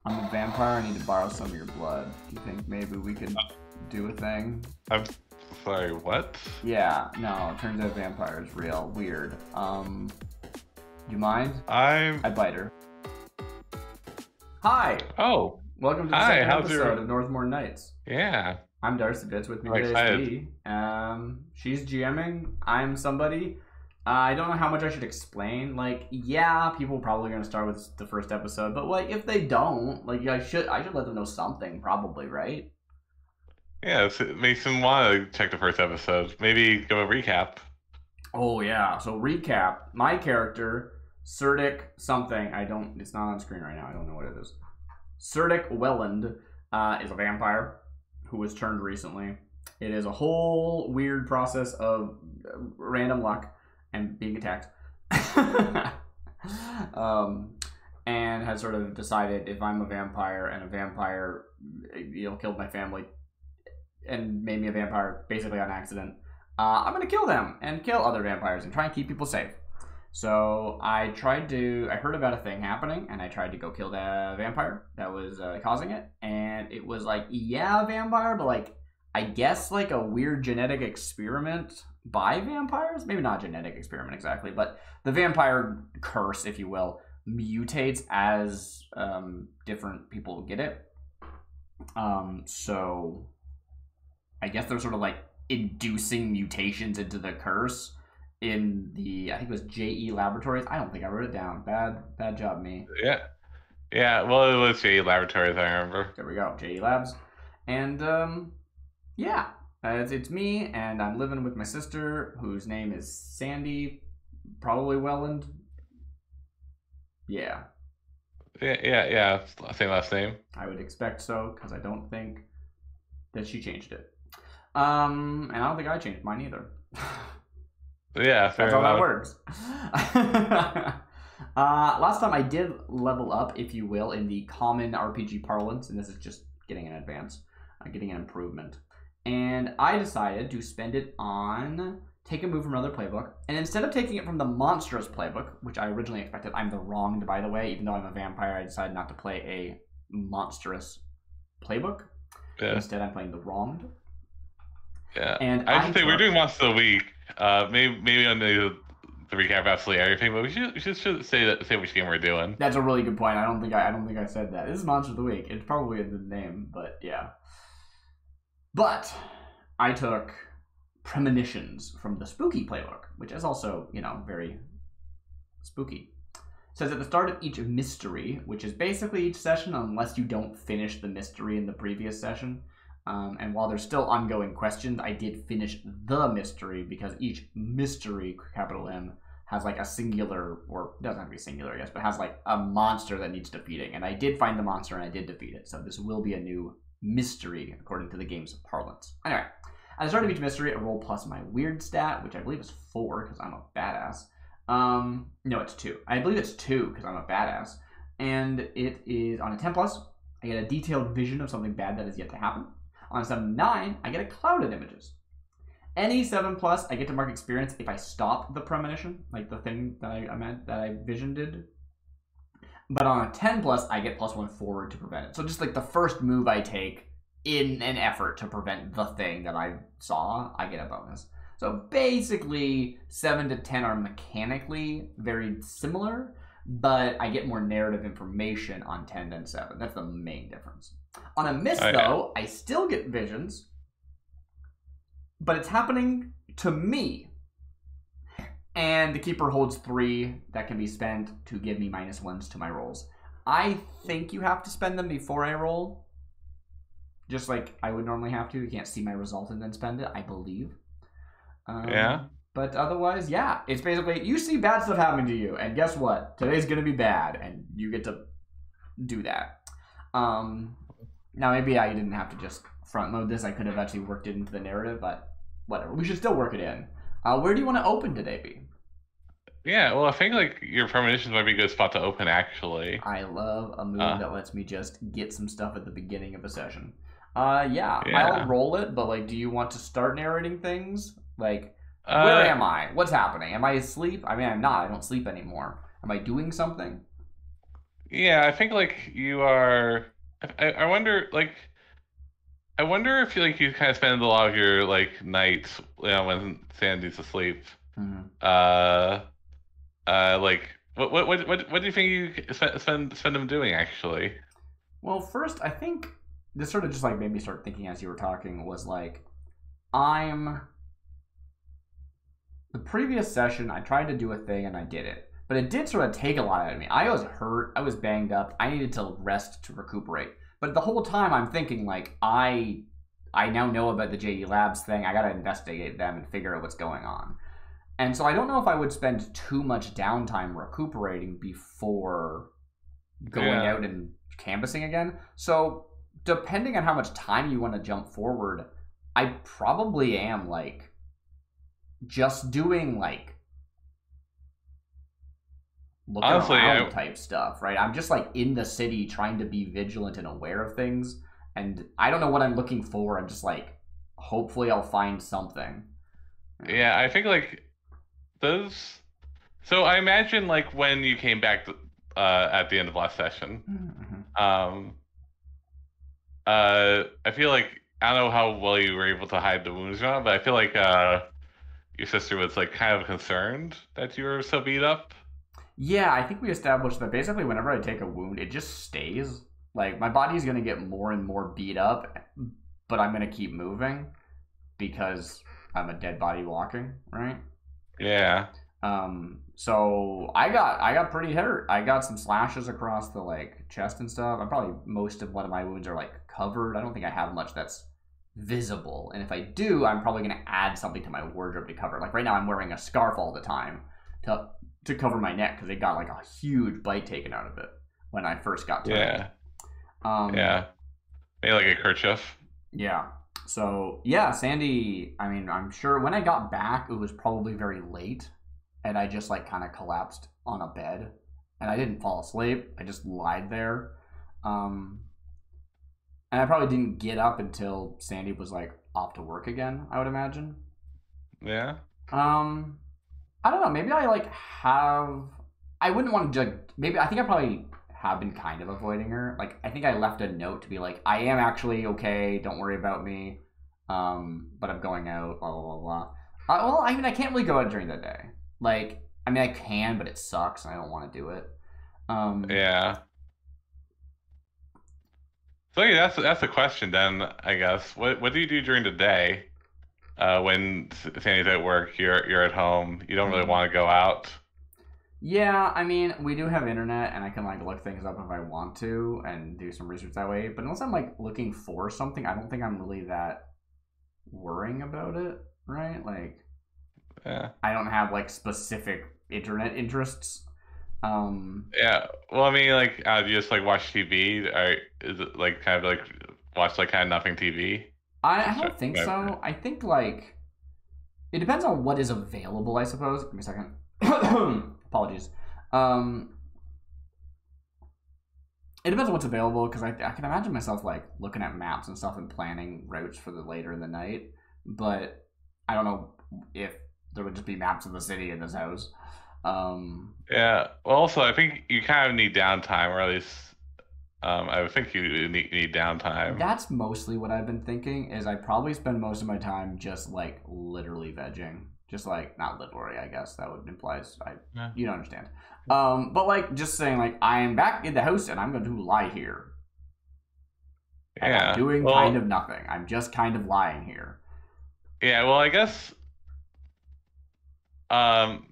I'm a vampire. I need to borrow some of your blood. Do you think maybe we could do a thing? I'm sorry, what? Yeah, no, it turns out vampire is real. Weird. Do you mind? I'm... I bite her. Hi! Oh, Welcome to the hi, second how's episode of Mourne Nights. yeah. I'm Darcy Bits, with me I'm today is excited. Dee. She's GMing. I'm somebody. I don't know how much I should explain. Like, yeah, people are probably going to start with the first episode, but like, if they don't, like, I should let them know something, probably, right? Yeah, it makes them want to check the first episode. Maybe give a recap. Oh yeah. So recap: my character, Serdic something. It's not on screen right now. I don't know what it is. Serdic Welland is a vampire who was turned recently. It is a whole weird process of random luck and being attacked. And has sort of decided, if I'm a vampire and a vampire, killed my family and made me a vampire basically on accident, I'm going to kill them and kill other vampires and try and keep people safe. So I heard about a thing happening, and I tried to go kill the vampire that was causing it. And it was like, yeah, a vampire, but like, I guess like a weird genetic experiment by vampires? Maybe not a genetic experiment exactly, but the vampire curse, if you will, mutates as different people get it. So I guess they're sort of like inducing mutations into the curse in the, I think it was JE Laboratories. I don't think I wrote it down. Bad job, me. Yeah, well, it was JE Laboratories, I remember. There we go, JE Labs. And yeah, it's me, and I'm living with my sister, whose name is Sandy, probably Welland. Yeah. Yeah, same last name. I would expect so, because I don't think that she changed it. And I don't think I changed mine either. Yeah, fair That's how that enough. works. Last time I did level up, if you will, in the common RPG parlance, and this is just getting an advance, getting an improvement. And I decided to spend it on take a move from another playbook, and instead of taking it from the monstrous playbook, which I originally expected, I'm the wronged, by the way, even though I'm a vampire, I decided not to play a monstrous playbook. Yeah. Instead, I'm playing the wronged. Yeah. And I should say we're doing Monster of the Week. Maybe on the recap absolutely everything, but we should say which game we're doing. That's a really good point. I don't think I said that. This is Monster of the Week. It's probably in the name, but yeah. But I took Premonitions from the Spooky playbook, which is also, very spooky. It says at the start of each mystery, which is basically each session unless you don't finish the mystery in the previous session. And while there's still ongoing questions, I did finish the mystery, because each mystery, capital M, has like a singular, or doesn't have to be singular, I guess, but has like a monster that needs defeating. And I did find the monster and I did defeat it. So this will be a new mystery according to the game's parlance. Anyway, at the start of each mystery, I roll plus my weird stat, which I believe is 4 because I'm a badass. No, it's 2. I believe it's 2 because I'm a badass. And it is on a 10 plus, I get a detailed vision of something bad that is yet to happen. On a 7-9, I get a cloud of images. Any 7 plus, I get to mark experience if I stop the premonition, like the thing that I vision did. But on a 10 plus, I get +1 forward to prevent it. So just like the first move I take in an effort to prevent the thing that I saw, I get a bonus. So basically, 7 to 10 are mechanically very similar, but I get more narrative information on 10 than 7. That's the main difference. On a miss, though, I still get visions, but it's happening to me. And the keeper holds 3 that can be spent to give me -1s to my rolls. I think you have to spend them before I roll, just like I would normally have to. You can't see my result and then spend it, I believe. Yeah. But otherwise, yeah. It's basically, you see bad stuff happening to you, and guess what? Today's going to be bad, and you get to do that. Now, maybe I didn't have to just front load this. I could have actually worked it into the narrative, but whatever. We should still work it in. Where do you want to open today, B? Yeah, well, I think like your premonitions might be a good spot to open, actually. I love a move that lets me just get some stuff at the beginning of a session. Yeah, I'll roll it, but like, do you want to start narrating things? Like, where am I? What's happening? Am I asleep? I mean, I'm not. I don't sleep anymore. Am I doing something? Yeah, I think like you are. I wonder like I wonder if you kind of spend a lot of your like nights, when Sandy's asleep. Mhm. Uh, like what do you think you spend them doing actually? Well, first, I think this sort of just like made me start thinking as you were talking was like, I'm the previous session, I tried to do a thing and I did it. But it did sort of take a lot out of me. I was hurt, I was banged up, I needed to rest to recuperate. But the whole time I'm thinking like I now know about the JD Labs thing. I gotta investigate them and figure out what's going on. And so I don't know if I would spend too much downtime recuperating before going Yeah, out and canvassing again. So depending on how much time you want to jump forward, I probably am like just doing like looking honestly, around type stuff, right? I'm just like in the city trying to be vigilant and aware of things. And I don't know what I'm looking for. I'm just like, hopefully I'll find something. Yeah. yeah, I think like those. So I imagine like when you came back at the end of last session, Mm-hmm. um, I feel like I don't know how well you were able to hide the wounds, or not, but I feel like your sister was like kind of concerned that you were so beat up. Yeah, I think we established that basically whenever I take a wound, it just stays. Like my body's gonna get more and more beat up, but I'm gonna keep moving because I'm a dead body walking, right? Yeah, So I got pretty hurt. I got some slashes across the like chest and stuff. I'm probably most of one of my wounds are like covered. I don't think I have much that's visible. And if I do, I'm probably gonna add something to my wardrobe to cover. Like right now, I'm wearing a scarf all the time to to cover my neck because it got like a huge bite taken out of it when I first got turned. yeah, Um, yeah. Maybe like a kerchief. yeah. So yeah, Sandy. I mean, I'm sure when I got back, it was probably very late, and I just like kind of collapsed on a bed, and I didn't fall asleep. I just lied there, um, and I probably didn't get up until Sandy was like off to work again. I would imagine. Yeah, Um, I don't know. Maybe I like have. I wouldn't want to. Maybe I think I probably have been kind of avoiding her. Like I think I left a note to be like, I am actually okay. Don't worry about me. But I'm going out. Blah blah blah blah. Well, I mean, I can't really go out during the day. Like, I mean, I can, but it sucks. And I don't want to do it. Um, yeah. So yeah, that's a question then, I guess. What do you do during the day? When Sandy's at work, you're at home. You don't really mhm. want to go out. Yeah, I mean, we do have internet, and I can like look things up if I want to and do some research that way. But unless I'm like looking for something, I don't think I'm really that worrying about it, right? Like, Yeah, I don't have like specific internet interests. Um, yeah. Well, I mean, like, do you just like watch TV, or is it like kind of like watch like kind of nothing TV? I Just don't think so. I think like it depends on what is available, I suppose. Give me a second. Apologies. Um, it depends on what's available because I can imagine myself like looking at maps and stuff and planning routes for the later in the night. But I don't know if there would just be maps of the city in this house. Um, Yeah. Well, also, I think you kind of need downtime, or at least I would think you need downtime. That's mostly what I've been thinking. Is I probably spend most of my time just like literally vegging, just like not literally. I guess that would implies I Yeah. you don't understand. But like just saying like I am back in the house and I'm going to lie here and I'm Yeah. doing kind Well, of nothing. I'm just kind of lying here. yeah. Well, I guess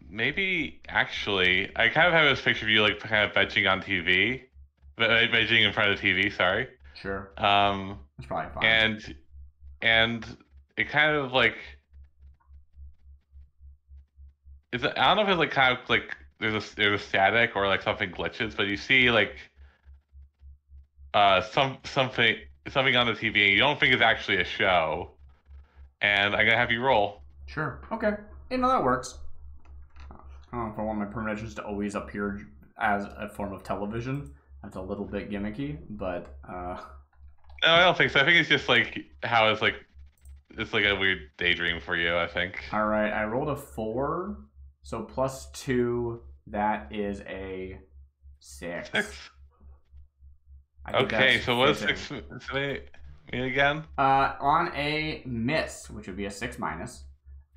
maybe actually, I kind of have this picture of you like kind of vegging on TV, vegging in front of the TV. Sorry. Sure, Um, it's probably fine. and and it kind of like I don't know if it's like kind of like there's a static or like something glitches, but you see like something on the TV and you don't think it's actually a show, and I'm gonna have you roll. Sure, okay, you know that works. I don't know if I want my premonitions to always appear as a form of television. That's a little bit gimmicky, but No, I don't think so. I think it's just like how it's like a weird daydream for you, I think. all right. I rolled a 4, so plus 2. That is a 6. Six. I think Okay, that's so what is fitting. 6 mean again? On a miss, which would be a 6 minus,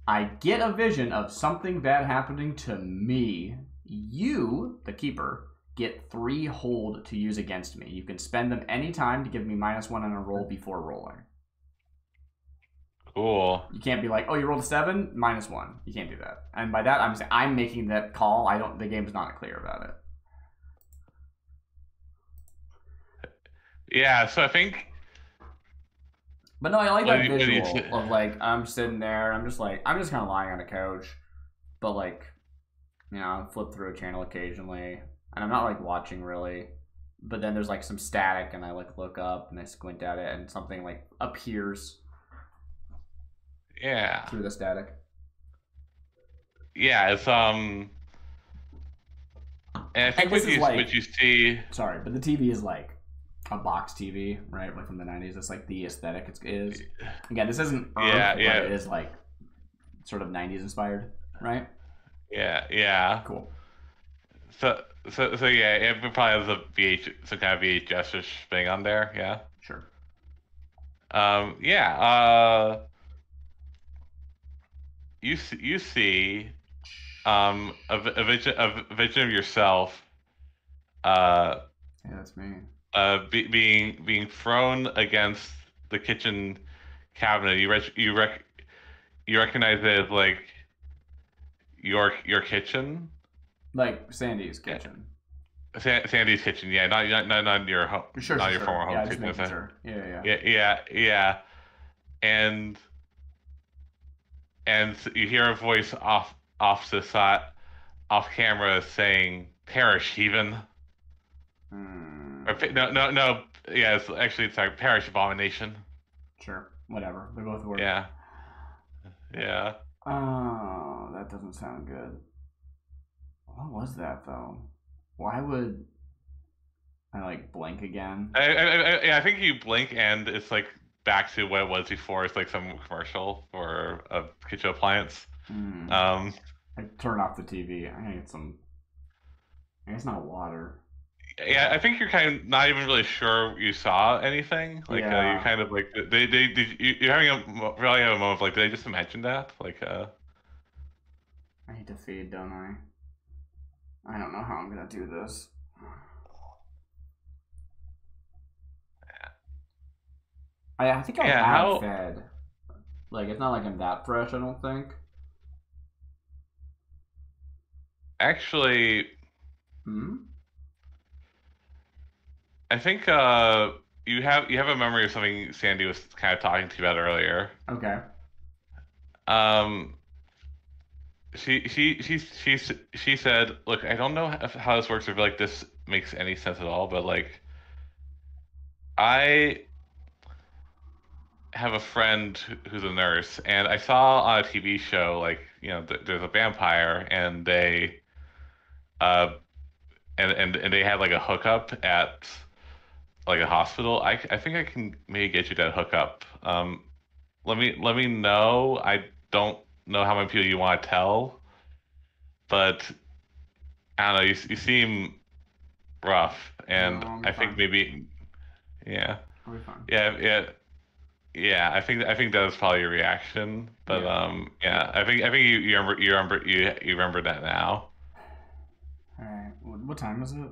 I get a vision of something bad happening to me. You, the keeper, get 3 hold to use against me. You can spend them anytime to give me -1 on a roll before rolling. Cool. You can't be like, oh, you rolled a 7, -1. You can't do that. And by that, I'm saying I'm making that call. The game's not clear about it. Yeah, so I think. But no, I like that What do you visual of like I'm sitting there. I'm just kind of lying on a couch, but like, I flip through a channel occasionally, and I'm not like watching really. But then there's like some static, and I like look up and I squint at it, and something like appears Yeah. through the static. Yeah, it's and I think this is like- what you see. Sorry, but the TV is like a box TV, right? Like from the 90s. It's like the aesthetic is. Again, this isn't Earth, Yeah, but yeah. it is like sort of 90s inspired, right? Yeah. Cool. So yeah, it probably has some kind of VHS-ish thing on there. Yeah. Sure. Yeah. You see a vision of yourself. Yeah, that's me. Being thrown against the kitchen cabinet. You recognize it as like your kitchen. Like Sandy's kitchen. Sandy's kitchen, yeah, not your home, not your former home Yeah, kitchen. just making sure. Yeah. And you hear a voice off the side, off camera saying, "Perish, heathen." Or, no. Yeah, it's like "Perish, abomination." Sure, whatever. They both work. Yeah. Oh, that doesn't sound good. What was that though? Why would I like blink again? I think you blink and it's like back to what it was before. It's like some commercial for a kitchen appliance. I turn off the TV. I get some. I guess not water. Yeah, I think you're kind of not even really sure you saw anything. Like you're kind of like you're having really have a moment of like, did I just imagine that? Like I need to feed, don't I? I don't know how I'm gonna do this. I think I have fed. Like, it's not like I'm that fresh, I don't think. Actually, I think you have a memory of something Sandy was kind of talking to you about earlier. Okay. She said, look, I don't know how this works, or if like this makes any sense at all, but like I have a friend who's a nurse, and I saw on a TV show like, there's a vampire, and they and they had like a hookup at like a hospital. I think I can maybe get you that hookup. Let me know. I don't know how many people you want to tell, but I don't know. You seem rough, and I think maybe, yeah, I'll be fine. Yeah. I think that was probably your reaction, but yeah. I think you remember that now. All right. What time is it?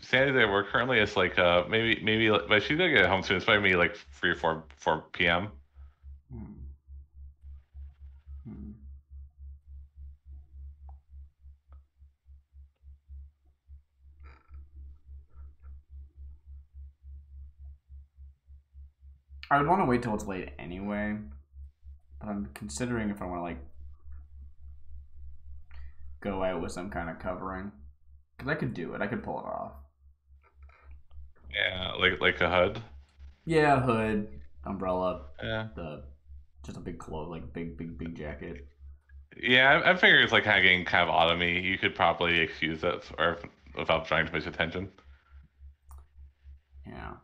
Sandy, there work currently. It's like maybe, but she's gonna get home soon. It's probably maybe like 3 or 4 p.m. I would want to wait till it's late anyway, but I'm considering if I want to like go out with some kind of covering, because I could do it. I could pull it off. Yeah, like a hood. Yeah, hood, umbrella. Yeah. Just a big clothes, like big jacket. Yeah, I figure it's like kind of getting kind of autumny. You could probably excuse it, or without trying to much attention. Yeah.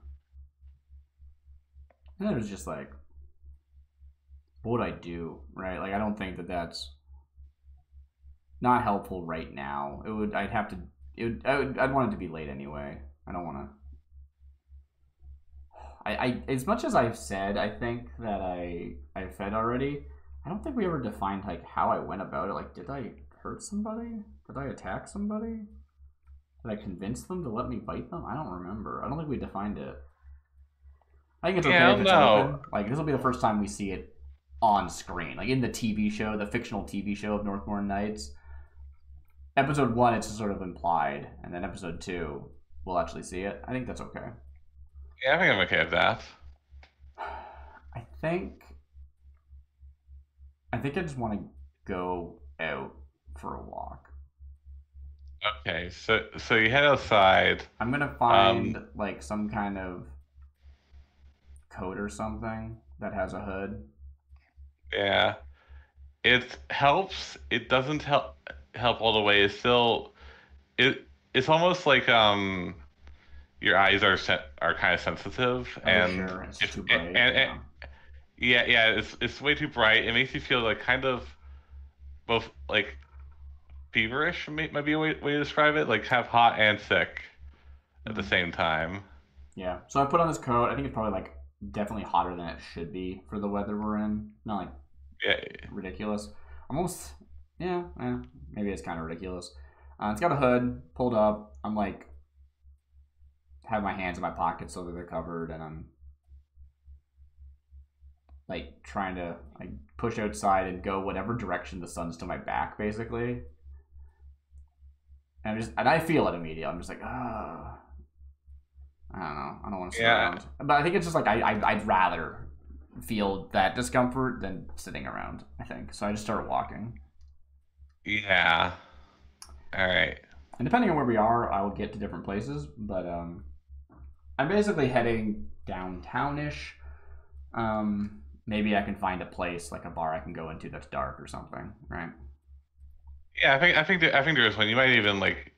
And then it was just like, what would I do, right? Like, I don't think that that's not helpful right now. I'd have to I'd want it to be late anyway. I don't want to. As much as I've said, I think that I fed already. I don't think we ever defined like how I went about it. Like, did I hurt somebody? Did I attack somebody? Did I convince them to let me bite them? I don't remember. I don't think we defined it. I think it's Yeah, okay I if don't it's know. open. Like, this will be the first time we see it on screen, like in the TV show, the fictional TV show of Mourne Nights. Episode 1, it's sort of implied, and then episode 2, we'll actually see it. I think that's okay. Yeah, I think I'm okay with that. I think I think I just want to go out for a walk. Okay, so you head outside. I'm gonna Um, find like some kind of coat or something that has a hood. yeah, it helps. It doesn't help all the way. It's almost like your eyes are kind of sensitive, Oh and sure, it's just if too bright. and Yeah. yeah, it's way too bright. It makes you feel like kind of both like feverish, might be a way to describe it, like kind of hot and sick at the Mm. same time. Yeah. So I put on this coat. I think it's probably like definitely hotter than it should be for the weather we're in. Not like Yeah, ridiculous. I'm almost yeah. Maybe it's kind of ridiculous. It's got a hood pulled up. I'm like have my hands in my pockets so that they're covered, and I'm like trying to like push outside and go whatever direction the sun's to my back, basically. And I feel it immediately. I'm just like, ah, I don't know. I don't want to sit yeah, around. But I think it's just like I'd rather feel that discomfort than sitting around. I think so. I just started walking, yeah. All right. and depending on where we are, I will get to different places. But I'm basically heading downtownish. Maybe I can find a place like a bar I can go into that's dark or something, right? Yeah, I think there is one. You might even like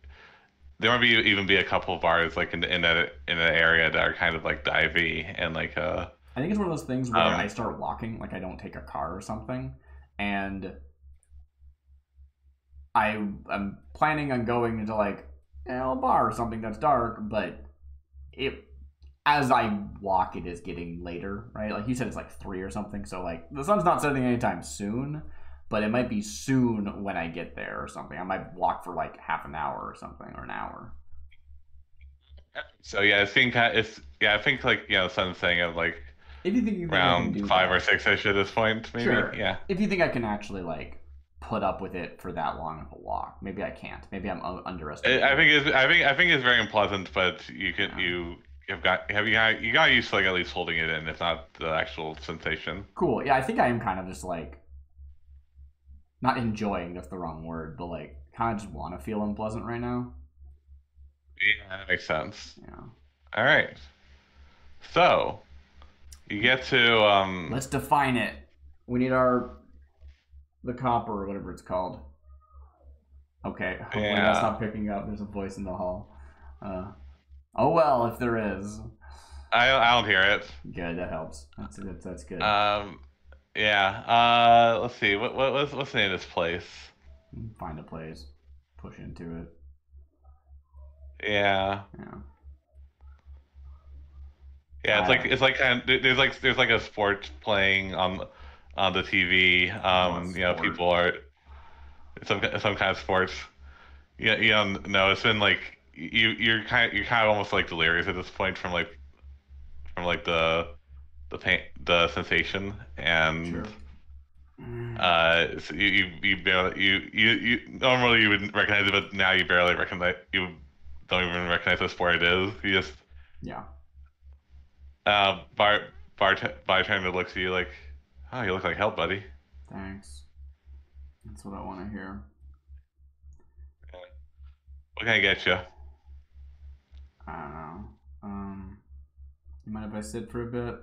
there might be even be a couple of bars like in that area that are kind of like divey and like I think it's one of those things where I um start walking, like I don't take a car or something, and I'm planning on going into like a bar or something that's dark, but it as I walk, it is getting later, right? Like you said, it's like 3 or something, so like the sun's not setting anytime soon, but it might be soon when I get there or something. I might walk for like half an hour or something or an hour. so yeah, I think like sun's setting at like If you think I can around do 5 or 6 ish at this point, maybe. sure. Yeah. If you think I can actually like put up with it for that long of a walk, maybe I can't. Maybe I'm I underestimating it. think I think it's very unpleasant, but Yeah. you got used to like at least holding it in, if not the actual sensation. Cool. Yeah, I think I am kind of just like not enjoying. That's the wrong word, but like kind of just want to feel unpleasant right now. Yeah, that makes sense. Yeah. All right. So you get to Let's define it. We need our the copper or whatever it's called. Okay. Hopefully that's yeah. not picking up. There's a voice in the hall. Uh, oh well, if there is. I don't hear it. Good. That helps. That's good. Um yeah. Let's see. What's the name of this place? Find a place. Push into it. Yeah. Yeah. Yeah, I it's like kind of, there's like a sport playing on the TV. what sport? People are some kind of sports. Yeah, you don't know. It's been like you're kind of almost like delirious at this point from like the pain, the sensation, and Sure. Mm. so you barely you normally you would recognize it, but now you don't even recognize what sport it is. You just Yeah. uh bar bartender looks at you like, oh, you look like hell, buddy. Thanks. That's what I want to hear. Yeah. What can I get you? I don't know. You mind if I sit for a bit?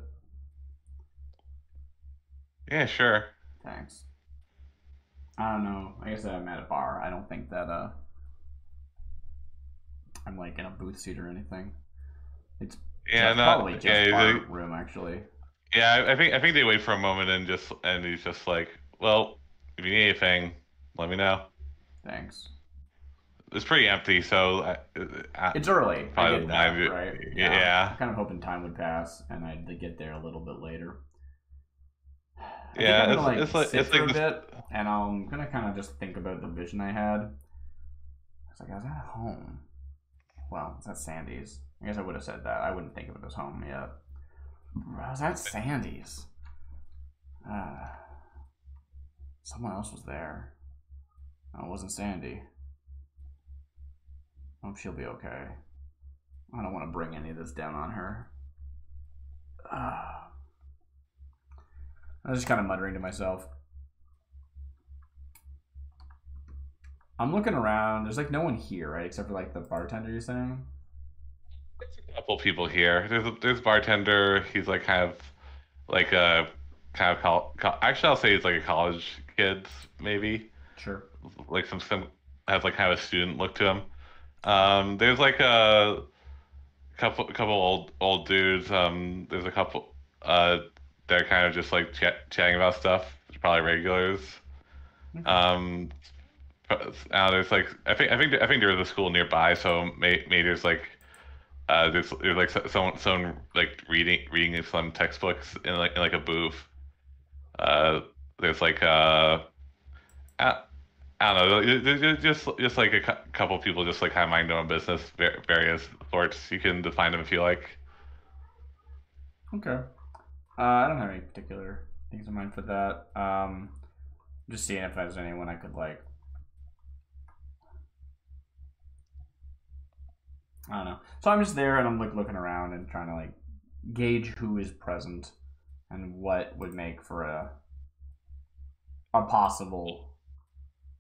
Yeah, sure. Thanks. I don't know. I guess I'm at a bar. I don't think that I'm like in a booth seat or anything. It's Yeah, just not probably just yeah. bar room actually. Yeah, I think they wait for a moment and he's just like, well, if you need anything, let me know. Thanks. it's pretty empty, so I It's early. I probably get don't mind that, it. right? Yeah. I'm Yeah, kind of hoping time would pass and I'd get there a little bit later. I think I'm yeah. gonna like sit It's for like a this. bit and I'm gonna kind of just think about the vision I had. I was like, I was at home. Well, it's at Sandy's. I guess I would have said that. I wouldn't think of it as home yet. I was at Sandy's. Uh, Someone else was there. No, it wasn't Sandy. I hope she'll be okay. I don't want to bring any of this down on her. I was just kind of muttering to myself. I'm looking around. There's like no one here, right? Except for like the bartender you're saying? There's a couple people here. There's a bartender. He's like kind of like a kind of actually I'll say he's like a college kid maybe. Sure. Like some has like kind of a student look to him. There's like a couple old dudes. There's a couple they're kind of just like chatting about stuff. It's probably regulars. Okay. There's like I think there's a school nearby, so maybe there's like there's like someone like reading some textbooks in like a booth. Uh, there's like I, I don't know, just like a couple people just like kind of mind their own business, various sorts. You can define them if you like. Okay. I don't have any particular things in mind for that. Just seeing if there's anyone I could like. I don't know. So I'm just there and I'm like looking around and trying to like gauge who is present and what would make for a possible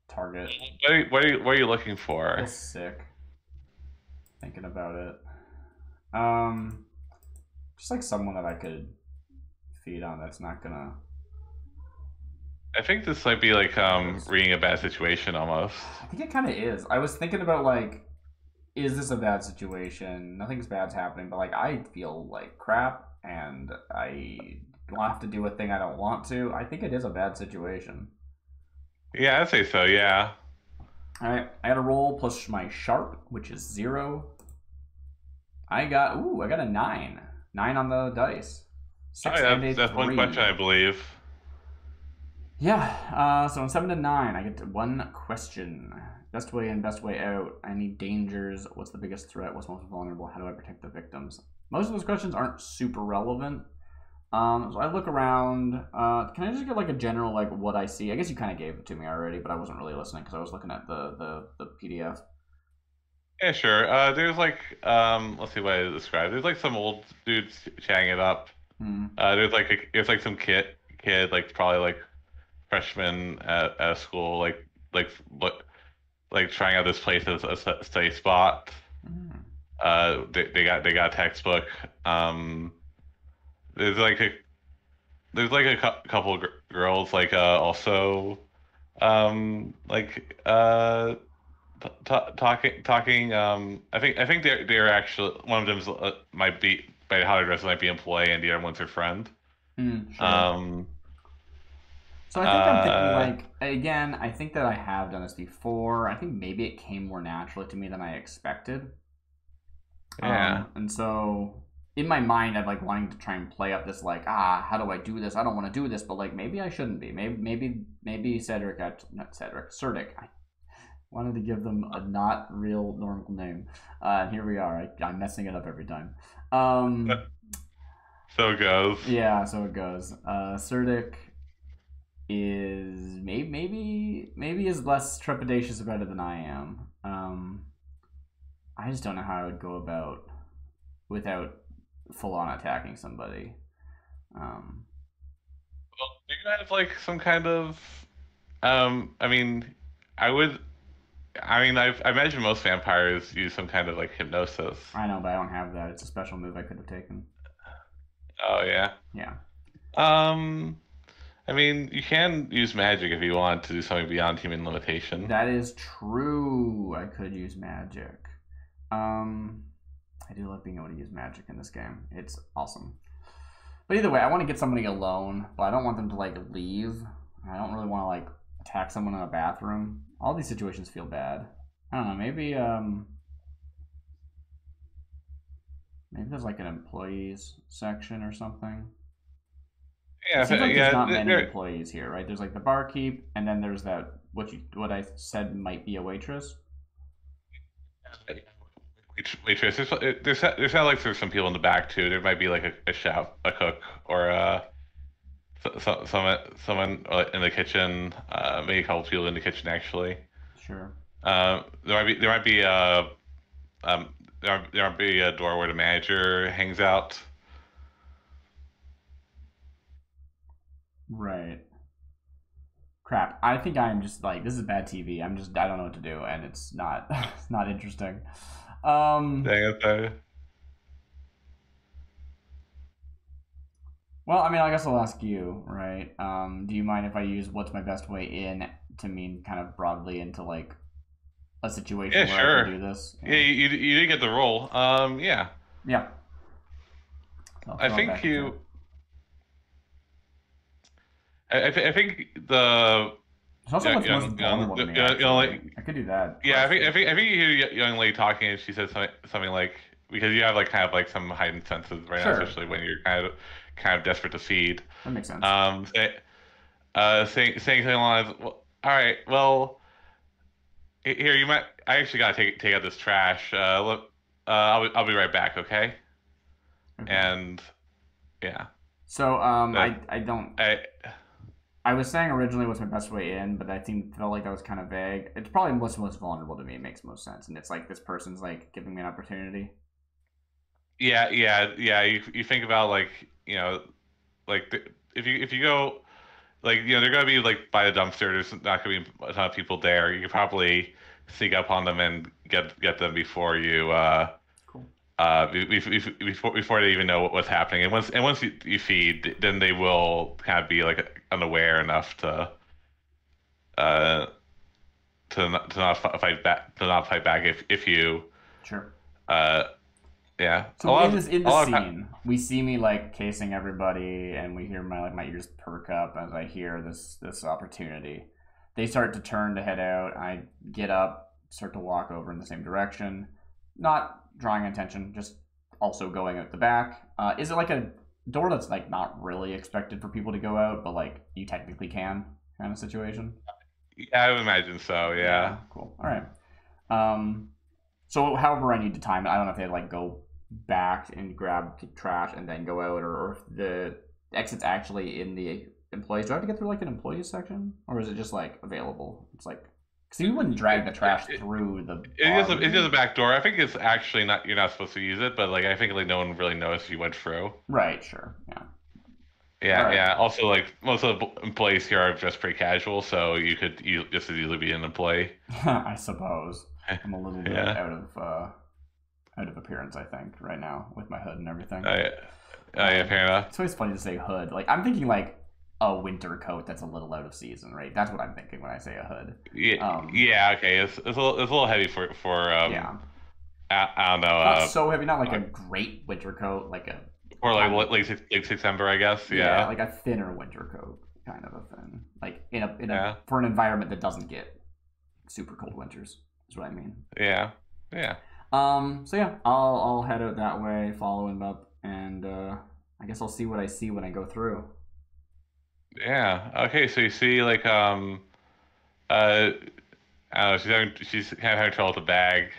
target. What are you looking I feel for? sick thinking about it. Just like someone that I could feed on that's not gonna. I think this might be like reading a bad situation almost. I think it kind of is. I was thinking about like, is this a bad situation? Nothing's bad's happening, but like I feel like crap, and I will have to do a thing I don't want to. I think it is a bad situation. Yeah, I'd say so. Yeah. All right, I had a roll plus my sharp, which is 0. I got a 9. 9 on the dice. Oh, 6 yeah, and a that's one 3. question I believe. Yeah, so on 7 to 9, I get one question. Best way in, best way out. Any dangers? What's the biggest threat? What's most vulnerable? How do I protect the victims? Most of those questions aren't super relevant. So I look around. Can I just get like a general like what I see? I guess you kind of gave it to me already, but I wasn't really listening because I was looking at the PDF. Yeah, sure. There's like let's see what I describe. There's like some old dudes chatting it up. Hmm. There's like some kid like probably like freshman at school like look like trying out this place as a study spot. Hmm. They got a textbook. There's like a there's like a couple girls like also like talking. I think they're actually one of them's might be by how they dress might be employee and the other one's her friend. Sure. Um. So I think I'm thinking like again. I think that I have done this before. I think maybe it came more naturally to me than I expected. Yeah. And so in my mind, I'm like wanting to try and play up this like how do I do this? I don't want to do this, but like maybe I shouldn't be. Maybe Cedric, not Cedric, Cerdic. I wanted to give them a not real normal name. And here we are. I'm messing it up every time. So it goes. Yeah, so it goes. Cerdic is maybe is less trepidatious about it than I am. I just don't know how I would go about without full on attacking somebody. Um, Well, do you have like some kind of I mean, I would. I mean, I imagine most vampires use some kind of like hypnosis. I know, but I don't have that. It's a special move I could have taken. Oh yeah. Yeah, Um, I mean, you can use magic if you want to do something beyond human limitation. that is true. I could use magic. Um, I do love being able to use magic in this game. It's awesome. But either way, I want to get somebody alone, but I don't want them to like leave. I don't really want to like attack someone in a bathroom. All these situations feel bad. I don't know. Maybe there's like an employees section or something. It Yeah, seems like there's yeah. not many employees here, right? There's like the barkeep, and then there's that what I said might be a waitress. Waitress. There's not like there's some people in the back too. There might be like a chef, a cook, or someone in the kitchen. Maybe a couple people in the kitchen actually. Sure. Um, there might be a door where the manager hangs out. Right. Crap. I think I'm just like this is bad TV. I don't know what to do, and it's not it's not interesting. Um. Dang it, Well, I mean, I guess I'll ask you, right? Do you mind if I use what's my best way in to mean kind of broadly into like a yeah, situation where I can sure. do this? Yeah, Yeah. you did get the role. Yeah. Yeah. So I'll I throw it think back at you. you. I think the It's also what's most vulnerable to me, actually. like I could do that yeah, question. I think you hear a young lady talking, and she said something like because you have like kind of like some heightened senses right now, Sure. especially when you're kind of desperate to feed. That makes sense. Say, saying something along lines, well, all right, well, here you might. I actually gotta take out this trash. Look, I'll be right back, okay? Okay. And yeah, So, that I don't. I I was saying originally what's my best way in, but I think felt like that was kind of vague. It's probably what's most vulnerable to me. It makes most sense, and it's like this person's like giving me an opportunity. yeah. You think about like like if you go like they're gonna be like by the dumpster. There's not gonna be a ton of people there. You could probably sneak up on them and get them before you Cool. before they even know what's happening. And once you feed, then they will kind of be like unaware enough uh to not fight back if you Sure. uh yeah So in a the lot of scene, we see me like casing everybody, and we hear my ears perk up as I hear this opportunity. They start to turn to head out. I get up, start to walk over in the same direction, not drawing attention, just also going out the back. Is it like a door that's like not really expected for people to go out, but like you technically can kind of situation? yeah, I would imagine so, Yeah, yeah. cool. All right. Um, so however I need to time it, I don't know if they like go back and grab trash and then go out, or if the exit's actually in the employees. Do I have to get through like an employees section, or is it just like available? It's like because you wouldn't drag the trash It, through the bar, would it's you? just a back door. I think it's actually not you're not supposed to use it, but like I think like no one really noticed you went through. Right. Sure. Yeah. All Yeah, right. yeah. Also, like most of the employees here are just pretty casual, so you just as easily be an employee. I suppose I'm a little bit Yeah. out of appearance. I think right now with my hood and everything. I, yeah, fair enough. It's always funny to say hood. Like I'm thinking like a winter coat that's a little out of season, right? That's what I'm thinking when I say a hood. Yeah, Um, yeah. Okay, it's a little heavy for yeah, I don't know not so heavy, not like a uh great winter coat, like a or kind of like September, I guess. yeah, Yeah, like a thinner winter coat, kind of a thing. Like in a yeah, for an environment that doesn't get super cold winters. Is what I mean. yeah, yeah. So yeah, I'll head out that way, follow him up, and I guess I'll see what I see when I go through. Yeah. Okay, so you see like uh I don't know, she's kind of having trouble with the bag.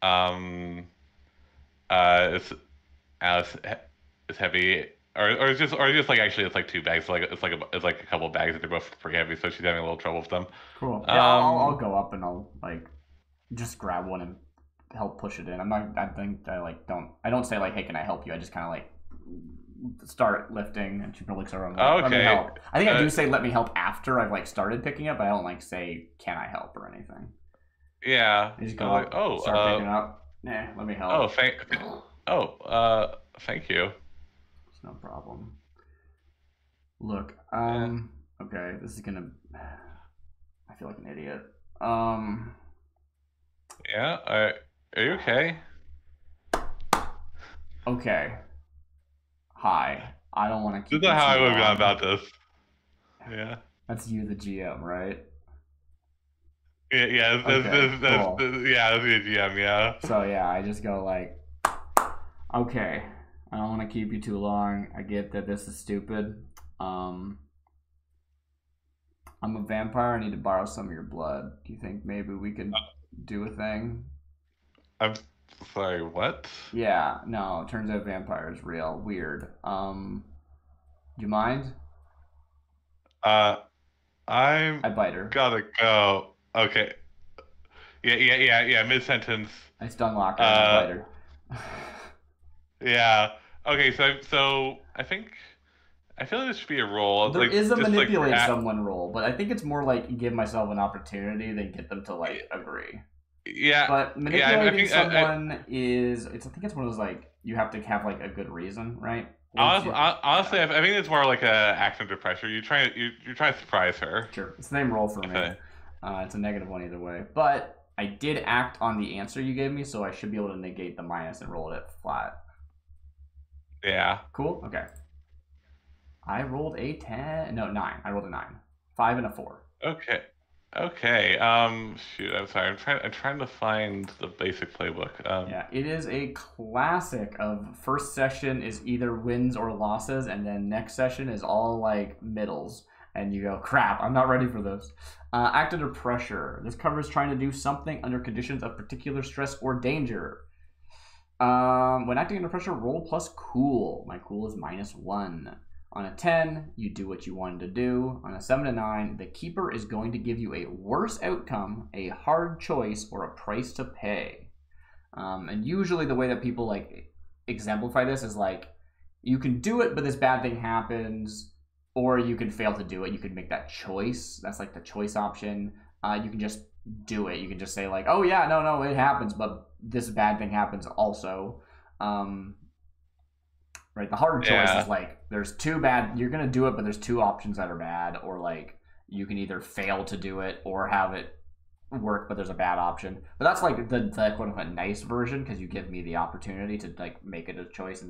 Um it's it's heavy or it's just like actually it's like two bags. So like it's like a couple of bags that they're both pretty heavy, so she's having a little trouble with them. Cool. Yeah, I'll Um go up and I'll like just grab one and help push it in. I'm not. I think I like don't. I don't say like, hey, can I help you? I just kind of like start lifting, and she probably looks over. I'm like, let me okay. help. I think I Uh do say let me help after I've like started picking up, but I don't like say can I help or anything. yeah. I just I go was like, up, start picking up. Nah, let me oh, help. oh, thank you. It's no problem. Look, Yeah. okay, this is gonna. I feel like an idiot. Um, Yeah. Are you okay? okay. Hi. I don't want to This is keep you not how too I would have gone long. about this. Yeah. That's you, the GM, right? Yeah, yeah, Okay, cool. that's the GM, yeah. So yeah, I just go like, okay, I don't want to keep you too long. I get that this is stupid. Um, I'm a vampire. I need to borrow some of your blood. Do you think maybe we could do a thing? I'm sorry, what? Yeah, no, turns out vampire is real. Weird. Do you mind? Uh, I'm I bite her. gotta go. Okay. Yeah. Mid sentence. I stun lock her and I Uh, bite her. yeah. Okay, so I feel like this should be a roll, There like is a just like for manipulate at. someone roll, but I think it's more like give myself an opportunity than get them to like agree. Yeah, But yeah. I manipulating think someone is it's I think it's one of those like you have to have like a good reason, right? Once you honestly, yeah. I think it's more like a act under pressure. You're trying to surprise her. Sure. It's the same roll for I me. think. It's a negative one either way. But I did act on the answer you gave me, so I should be able to negate the minus and roll it flat. Yeah. Cool? Okay. I rolled a 10. No, 9. I rolled a 9. 5 and a 4. Okay. Okay. Shoot. I'm sorry. I'm trying to find the basic playbook. Yeah, it is a classic of first session is either wins or losses, and then next session is all like middles. And you go, crap, I'm not ready for this. Act under pressure. This covers trying to do something under conditions of particular stress or danger. When acting under pressure, roll plus cool. My cool is -1. On a 10, you do what you wanted to do. On a 7 to 9, the keeper is going to give you a worse outcome, a hard choice, or a price to pay. And usually the way that people like exemplify this is like you can do it, but this bad thing happens, or you can fail to do it. You can make that choice. That's like the choice option. You can just do it. You can just say like, oh yeah, no, it happens, but this bad thing happens also. Um, right. The hard choice is Yeah. like there's two bad. You're gonna do it, but there's two options that are bad, or like you can either fail to do it or have it work, but there's a bad option. But that's like the quote unquote nice version because you give me the opportunity to like make it a choice in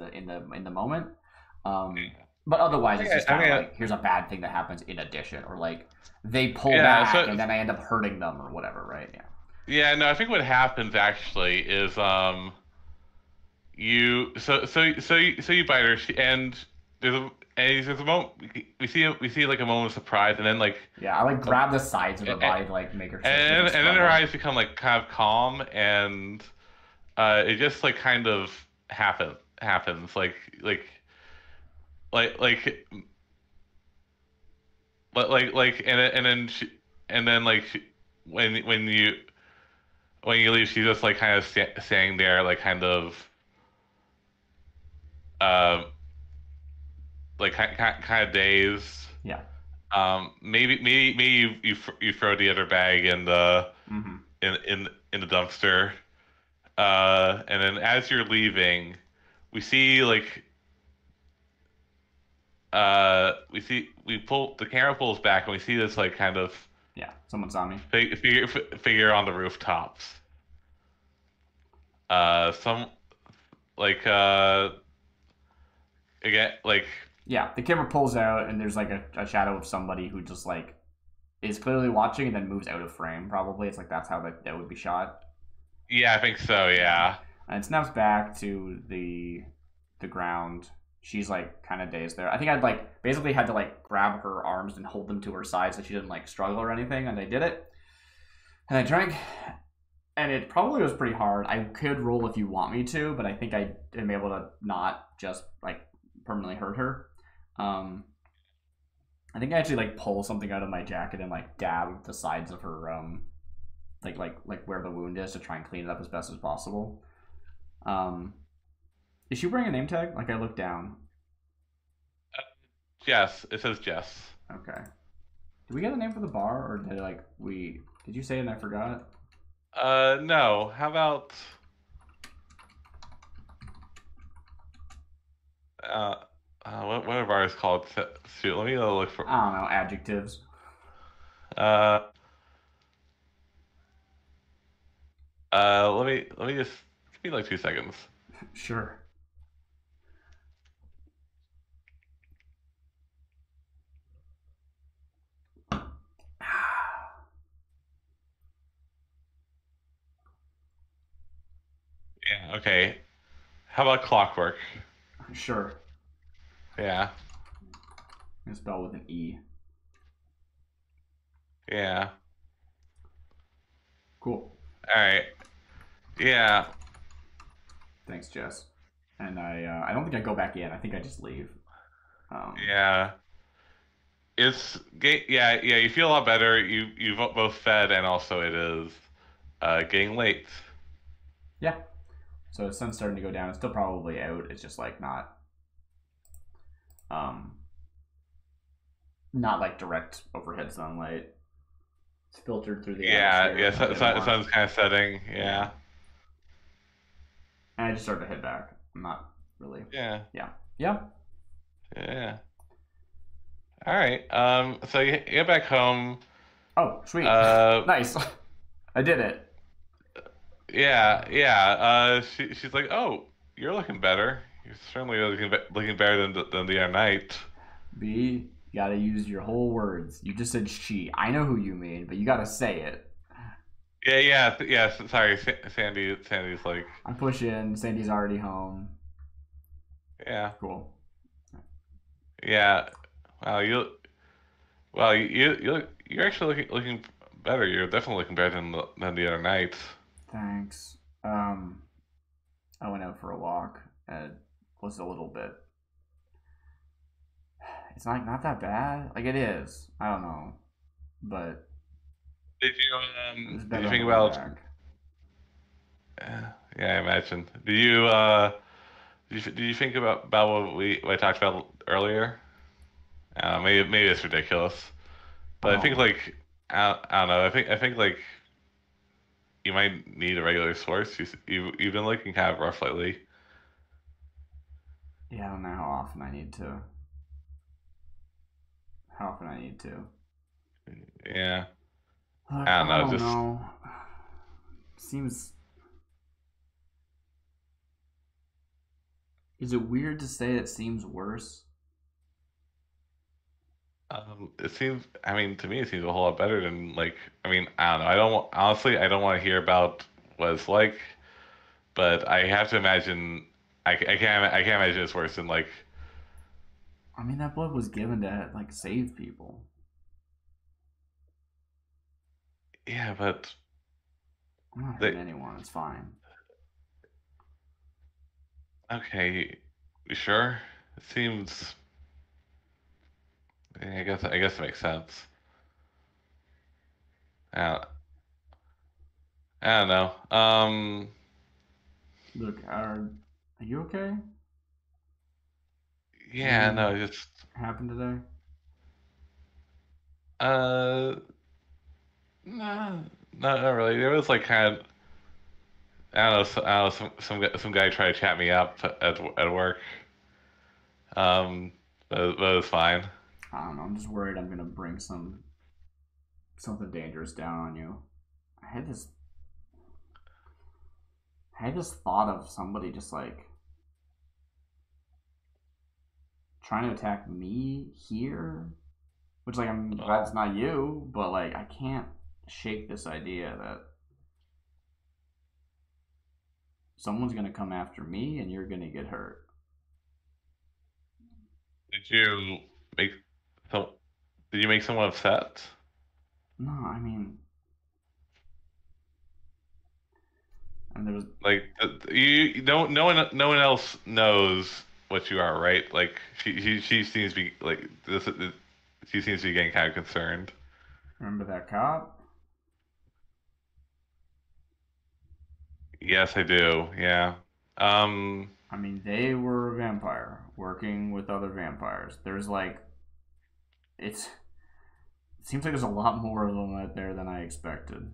the moment. Um, but otherwise, it's just I kind of mean, like here's a bad thing that happens in addition, or like they pull yeah. back So and then I end up hurting them or whatever, right? Yeah. yeah. No, I think what happens actually is you so you bite her and there's a moment we see like a moment of surprise and then like Yeah, I like a, grab the sides of her and, body to like make her make her and then her struggle. eyes become like kind of calm and it just like kind of happens like like and then and then like when you leave she's just like kind of standing there like kind of uh like kind of dazed. Yeah. Maybe you throw the other bag in the Mm-hmm. in the dumpster. And then as you're leaving, we see like we pull the camera pulls back and we see this like kind of Yeah. Someone saw me. figure on the rooftops. Some like again like Yeah, the camera pulls out and there's like a shadow of somebody who just like is clearly watching and then moves out of frame. Probably it's like that's how that would be shot. yeah, I think so, Yeah, yeah. and it snaps back to the ground. She's like kind of dazed there. I think I'd like basically had to like grab her arms and hold them to her side so she didn't like struggle or anything. And I did it. And I drank, and it probably was pretty hard. I could roll if you want me to, but I think I am able to not just like permanently hurt her. Um, I think I actually like pull something out of my jacket and like dab the sides of her like where the wound is to try and clean it up as best as possible. Um, is she wearing a name tag? Like I looked down. Jess, it says Jess. Okay. Did we get a name for the bar, or did like we? Did you say it and I forgot? No. How about uh, what are bars called? Shoot, let me look for. I don't know adjectives. Uh, let me just give me like 2 seconds. Sure. Yeah. Okay. How about clockwork? Sure. Yeah. It's spelled with an E. Yeah. Cool. All right. Yeah. Thanks, Jess. And I don't think I go back in. I think I just leave. Um, Yeah. Yeah. You feel a lot better. You both fed, and also it is getting late. yeah. So the sun's starting to go down. It's still probably out. It's just like um not like direct overhead sunlight. It's filtered through the Yeah. atmosphere Yeah. a bit more. Sun's kind of setting. Yeah. Yeah. And I just started to head back. I'm not really. Yeah. Yeah. Yeah. Yeah. All right. So you get back home. Oh, sweet. Uh, Nice. I did it. yeah. She's like, "Oh, you're looking better. You're certainly looking better than the other night." B, you gotta use your whole words. You just said she. I know who you mean, but you gotta say it. Sorry, Sandy's like, I push in. Sandy's already home. yeah, Cool. yeah. Wow, you're actually looking better. You're definitely looking better than the other night. Thanks. I went out for a walk and it was a little bit. It's not that bad. Like it is. I don't know, but Did it was did better you on think the way about? back. Yeah, I imagine. Did you think about what I talked about earlier? Maybe it's ridiculous, but I think Oh, like I don't know. I think like you might need a regular source. You've been looking kind of rough lately. yeah. I don't know how often I need to. How often I need to. Yeah, Look, I don't I know. don't Just know. Seems. Is it weird to say it seems worse? it seems. I mean, to me, it seems a whole lot better than like. I mean, I don't know. Honestly, I don't want to hear about what it's like, but I have to imagine. I can't imagine it's worse than like. I mean, that blood was given to like save people. Yeah, but I'm not they. hurting anyone. It's fine. Okay, you sure? It seems. Yeah, I guess it makes sense. I I don't know. Look, are you okay? Yeah, Anything no, just happened today? uh, no, not really. There was like kind of I don't know, some guy tried to chat me up at work. Um, but it was fine. I don't know. I'm just worried I'm gonna bring something dangerous down on you. I had this I had this thought of somebody just like trying to attack me here, which like I'm glad it's Oh, not you, but like I can't shake this idea that someone's gonna come after me and you're gonna get hurt. did you make some? Did you make someone upset? No, I mean, and there was Like you don't no one else knows what you are, right? Like she seems to be like she seems to be getting kind of concerned. remember that cop? Yes, I do. Yeah. Um. I mean, they were a vampire working with other vampires. There's like it seems like there's a lot more of them out there than I expected,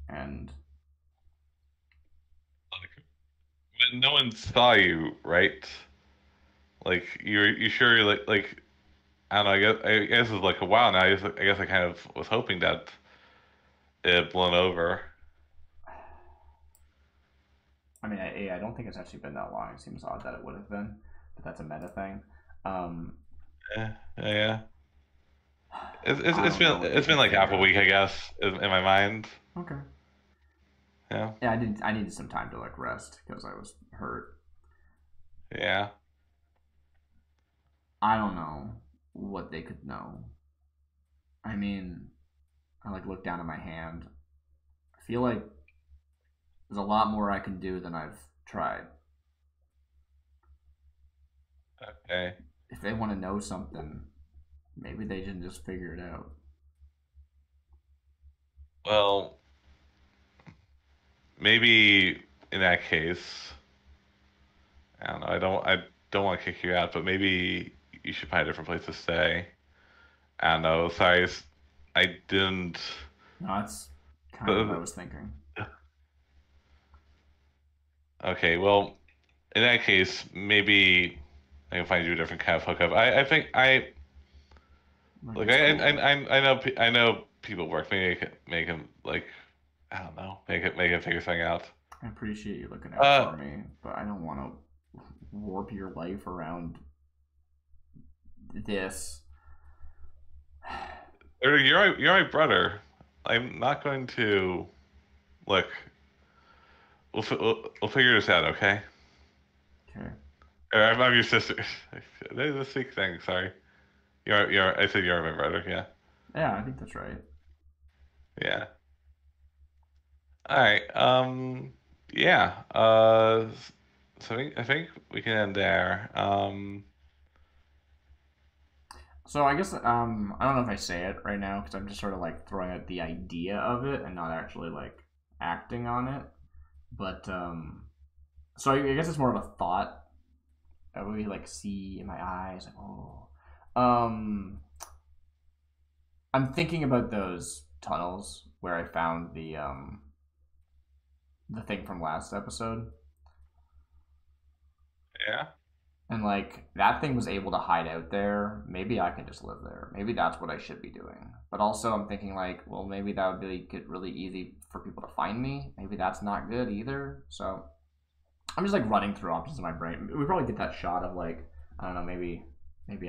and But no one saw you, right? Like you sure like I don't know. I guess it's like a while now. I guess I kind of was hoping that it had blown over. I mean, I don't think it's actually been that long. It seems odd that it would have been, but that's a meta thing. Um, Yeah. I don't know what they It's been can like half a figure out. week, I guess, in my mind. Okay. Yeah. Yeah, I needed some time to like rest because I was hurt. Yeah. I don't know what they could know. I mean, I like look down at my hand. I feel like there's a lot more I can do than I've tried. Okay. If they want to know something, maybe they can just figure it out. Well, maybe in that case, I don't know. I don't want to kick you out, but maybe you should find a different place to stay. I don't know. Sorry, I didn't. No, that's kind of what I uh, was thinking. Okay, well, in that case, maybe I can find you a different kind of hookup. I think I Like like it's cool. I know people work. Maybe make him like I don't know. Make him figure something out. I appreciate you looking out Uh, for me, but I don't want to warp your life around this. or you're my brother. I'm not going to look. We'll figure this out, okay? Okay. Or I'm your sister. There's a sick thing. Sorry. You're. I said you're my brother. Yeah. Yeah, I think that's right. Yeah. All right. Yeah. So I think we can end there. So I guess I don't know if I say it right now because I'm just sort of like throwing out the idea of it and not actually like acting on it. But so I guess it's more of a thought that we like see in my eyes. Like, oh, um, I'm thinking about those tunnels where I found the thing from last episode. Yeah. And like that thing was able to hide out there. Maybe I can just live there. Maybe that's what I should be doing. But also I'm thinking like, well, maybe that would be get really easy for people to find me. Maybe that's not good either. So I'm just like running through options in my brain. We probably get that shot of like, I don't know, maybe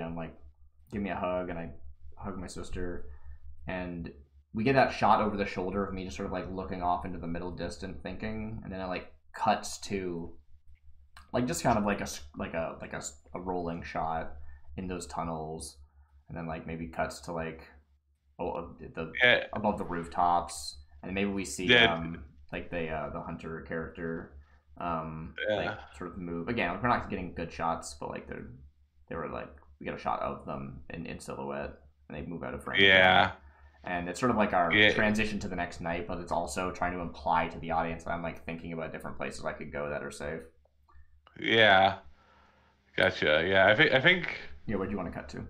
I'm like, give me a hug and I hug my sister and we get that shot over the shoulder of me just sort of like looking off into the middle distant thinking and then it like cuts to like just kind of like a rolling shot in those tunnels, and then like maybe cuts to like the Yeah. above the rooftops, and maybe we see Yeah. like the hunter character like Yeah. sort of move again. Like, we're not getting good shots, but like they were like we get a shot of them in silhouette, and they move out of frame again. Yeah. And it's sort of like our Yeah. transition to the next night, but it's also trying to imply to the audience that I'm like thinking about different places I could go that are safe. Yeah. Gotcha. Yeah. I think. Yeah, where do you want to cut to?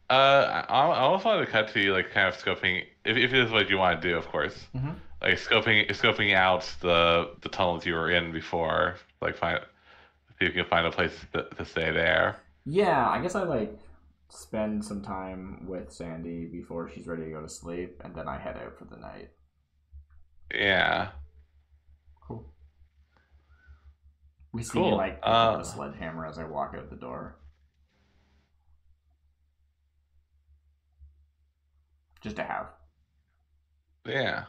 I also want to cut to you like kind of scoping if this is what you want to do, of course. Mm-hmm. Like scoping out the tunnels you were in before, like find see if you can find a place to stay there. Yeah, I guess I like spend some time with Sandy before she's ready to go to sleep, and then I head out for the night. Yeah. Cool. We see me Cool. like pick up the sledgehammer as I walk out the door, just to have. Yeah.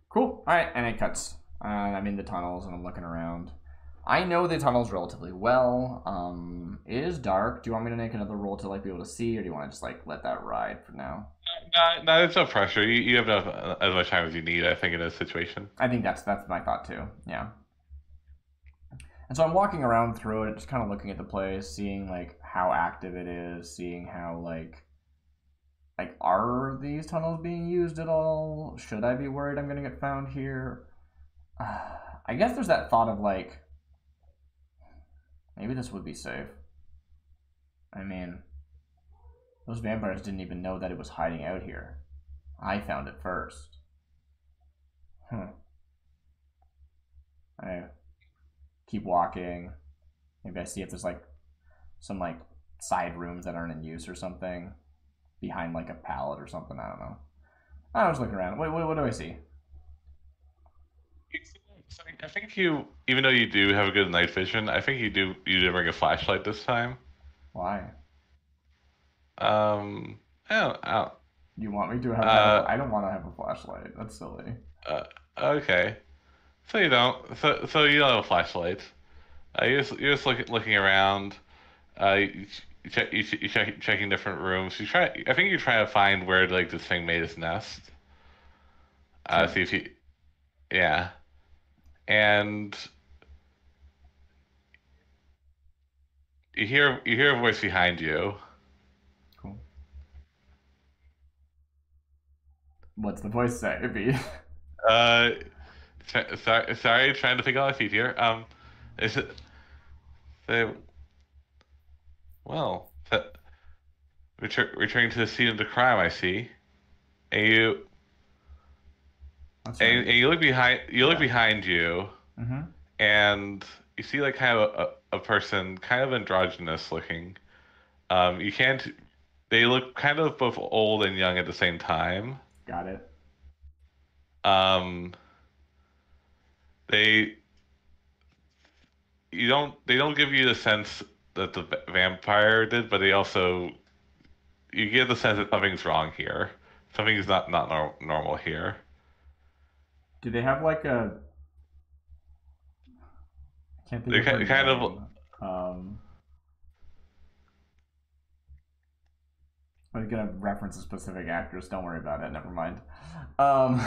Cool. All right, and it cuts. I'm in the tunnels and I'm looking around. I know the tunnels relatively well. It is dark. Do you want me to make another roll to like be able to see, or do you want to just like let that ride for now? No, it's no pressure. You have enough as much time as you need, I think, in this situation. I think that's my thought too. Yeah. And so I'm walking around through it, just kind of looking at the place, seeing like how active it is, seeing how like are these tunnels being used at all? Should I be worried I'm gonna get found here? I guess there's that thought of like maybe this would be safe. I mean, those vampires didn't even know that it was hiding out here. I found it first. Hmm. I keep walking. Maybe I see if there's like some like side rooms that aren't in use or something behind like a pallet or something. I don't know. I was looking around. What do I see? I think even though you do have a good night vision, I think you did bring a flashlight this time. Why? I don't, You want me to have uh, I don't want to have a flashlight. That's silly. Okay. So you don't. So you don't have a flashlight. You're just looking around. You check checking different rooms. You try. I think you're trying to find where like this thing made its nest. See Sure. if you. Yeah. And you hear a voice behind you. Cool. What's the voice say? It'd be Uh, sorry, trying to think on my feet here. Is it say well? Returning to the scene of the crime, I see. And you that's right. and you look behind. You look Yeah. behind you, Mm-hmm. and you see like kind of a person, kind of androgynous looking. You can't. They look kind of both old and young at the same time. Got it. Um, they they don't give you the sense that the vampire did, but they also you get the sense that something's wrong here. Something's not normal here. Do they have like a? I can't think They of her kind of name. Um, I'm gonna reference a specific actress. Don't worry about it. Never mind. Um,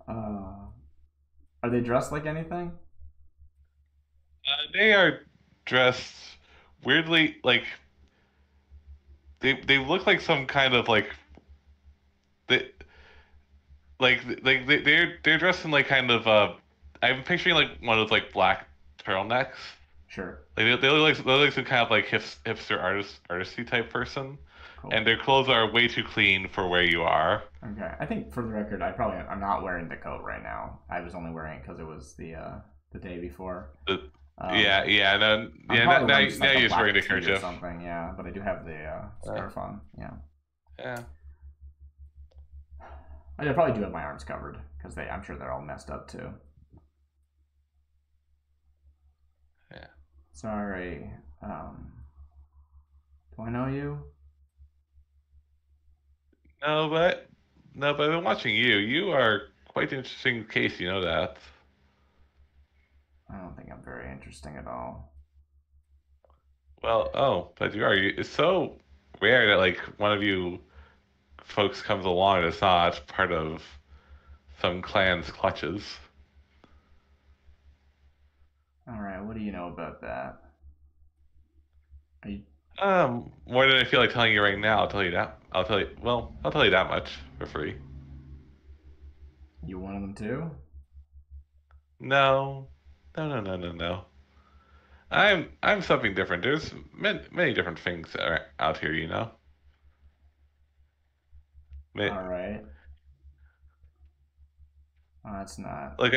uh, are they dressed like anything? they are dressed weirdly like they look like some kind of they they're dressed in like kind of I'm picturing like one of those like black turtlenecks. Sure. Like they look like some kind of like hipster artisty type person, Cool. and their clothes are way too clean for where you are. Okay. I think for the record, I'm not wearing the coat right now. I was only wearing it because it was the day before. Uh, Um, yeah, no, I'm yeah. probably wearing just Now like a you're just wearing black the tee or kerchief. something. Yeah, but I do have the Uh, scarf on. Yeah. yeah, I probably do have my arms covered because I'm sure they're all messed up too. yeah. Sorry. Do I know you? No, but I've been watching you. You are quite an interesting case. You know that. I don't think I'm very interesting at all. Well, oh, but you are. It's so rare that like one of you folks comes along that's not part of some clan's clutches. All right. What do you know about that? Are More than I feel like telling you right now. I'll tell you that. I'll tell you. Well, I'll tell you that much for free. you one of them too? No, no. I'm something different. There's many different things that are out here. You know. Ma- All right. Well, that's not Like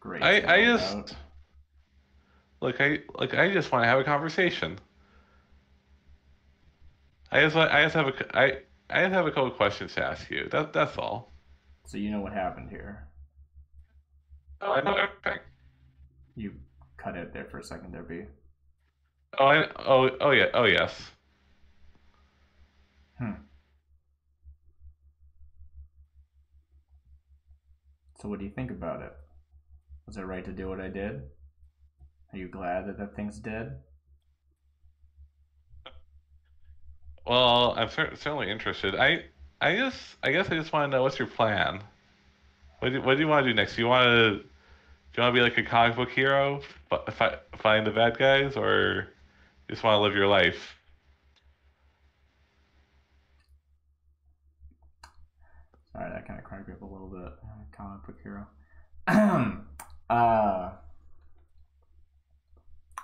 great to I know about. just I just want to have a conversation. I just have I just have a couple questions to ask you. That's all. So you know what happened here? Oh, I know everything. You cut out there for a second there, B. Oh yeah, oh yes. Hmm. So what do you think about it? Was it right to do what I did? Are you glad that that thing's dead? Well, I'm certainly interested. I guess I just want to know what's your plan. What do you want to do next? Do you want to be like a comic book hero, find the bad guys, or just want to live your life? Sorry, that kind of cracked me up a little bit. Comic book hero. uh,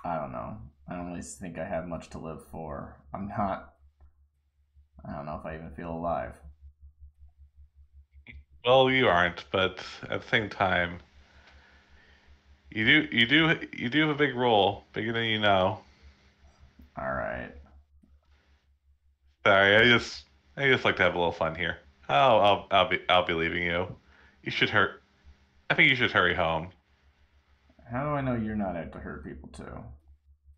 I don't know. I don't really think I have much to live for. I'm not. I don't know if I even feel alive. Well, you aren't, but at the same time, you do have a big role, bigger than you know. All right. Sorry, I just like to have a little fun here. I'll be leaving you. You should hurt. I think you should hurry home. How do I know you're not out to hurt people too?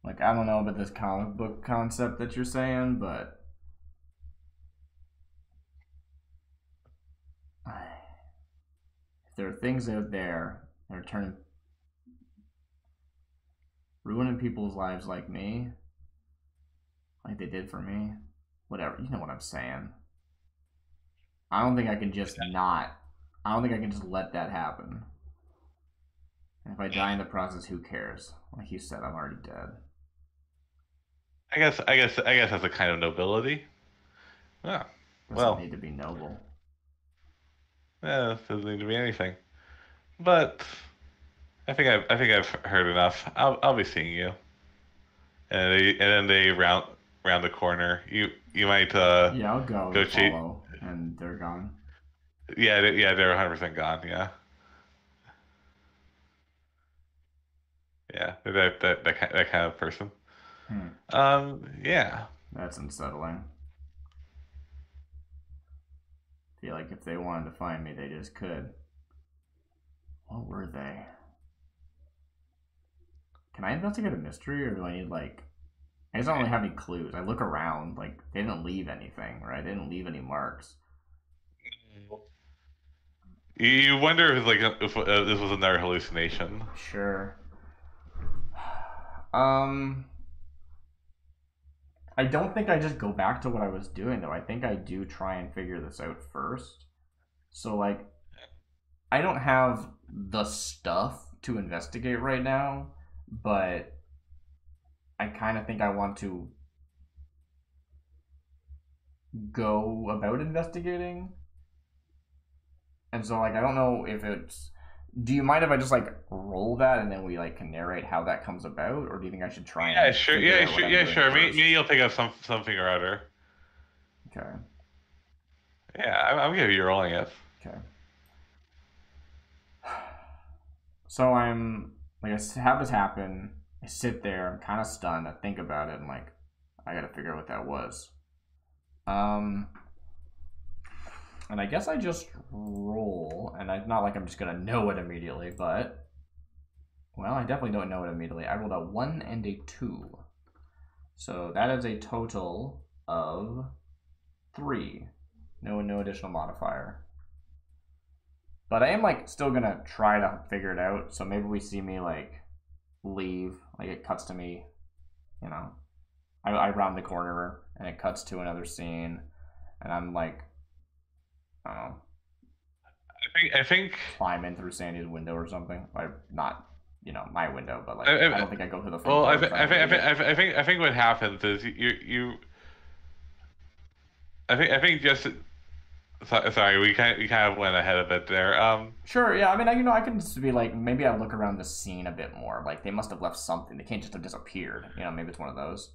Like, I don't know about this comic book concept that you're saying, but if there are things out there that are ruining people's lives like me, like they did for me, whatever, you know what I'm saying. I don't think I can just not. I don't think I can just let that happen. And if I die in the process, who cares? Like you said, I'm already dead. I guess that's a kind of nobility. Yeah. Doesn't Well, need to be noble. yeah, it doesn't need to be anything. But I think I've heard enough. I'll be seeing you, and then they round the corner. You might Yeah, I'll go go to cheat. follow, and they're gone. Yeah, they're 100% gone. Yeah, yeah, they're that kind of person. Hmm. Yeah. That's unsettling. I feel like if they wanted to find me, they just could. What were they? Can I investigate a mystery, or do I need like? I just don't really have any clues. I look around, like they didn't leave anything, right? They didn't leave any marks. You wonder if this was another hallucination. Sure. Um, I don't think I just go back to what I was doing though. I think I do try and figure this out first. So like, I don't have the stuff to investigate right now, but I kind of think I want to go about investigating. And so like I don't know if it's do you mind if I just like roll that and then we like can narrate how that comes about, or do you think I should try Yeah, and sure. figure Yeah, out what sure. I'm Yeah, doing sure. Me, first? me, you'll pick up something or other. Okay. Yeah, I'm gonna be rolling it. Okay. So I'm like I have this happen. I sit there. I'm kind of stunned. I think about it and like I gotta figure out what that was. Um, and I guess I just roll, and I not like I'm just gonna know it immediately, but well, I definitely don't know it immediately. I rolled a 1 and a 2. So that is a total of 3. No additional modifier. But I am like still gonna try to figure it out. So maybe we see me like leave, like it cuts to me, you know. I round the corner and it cuts to another scene, and I'm like, I don't know, I think. climbing through Sandy's window or something. Like not, my window, but like I I, don't think I go through the front well, door because I don't need it. I think what happens is I think just sorry, we kind of went ahead a bit there. Sure, yeah. I mean, I can just be like, maybe I look around the scene a bit more. Like they must have left something. They can't just have disappeared. Maybe it's one of those.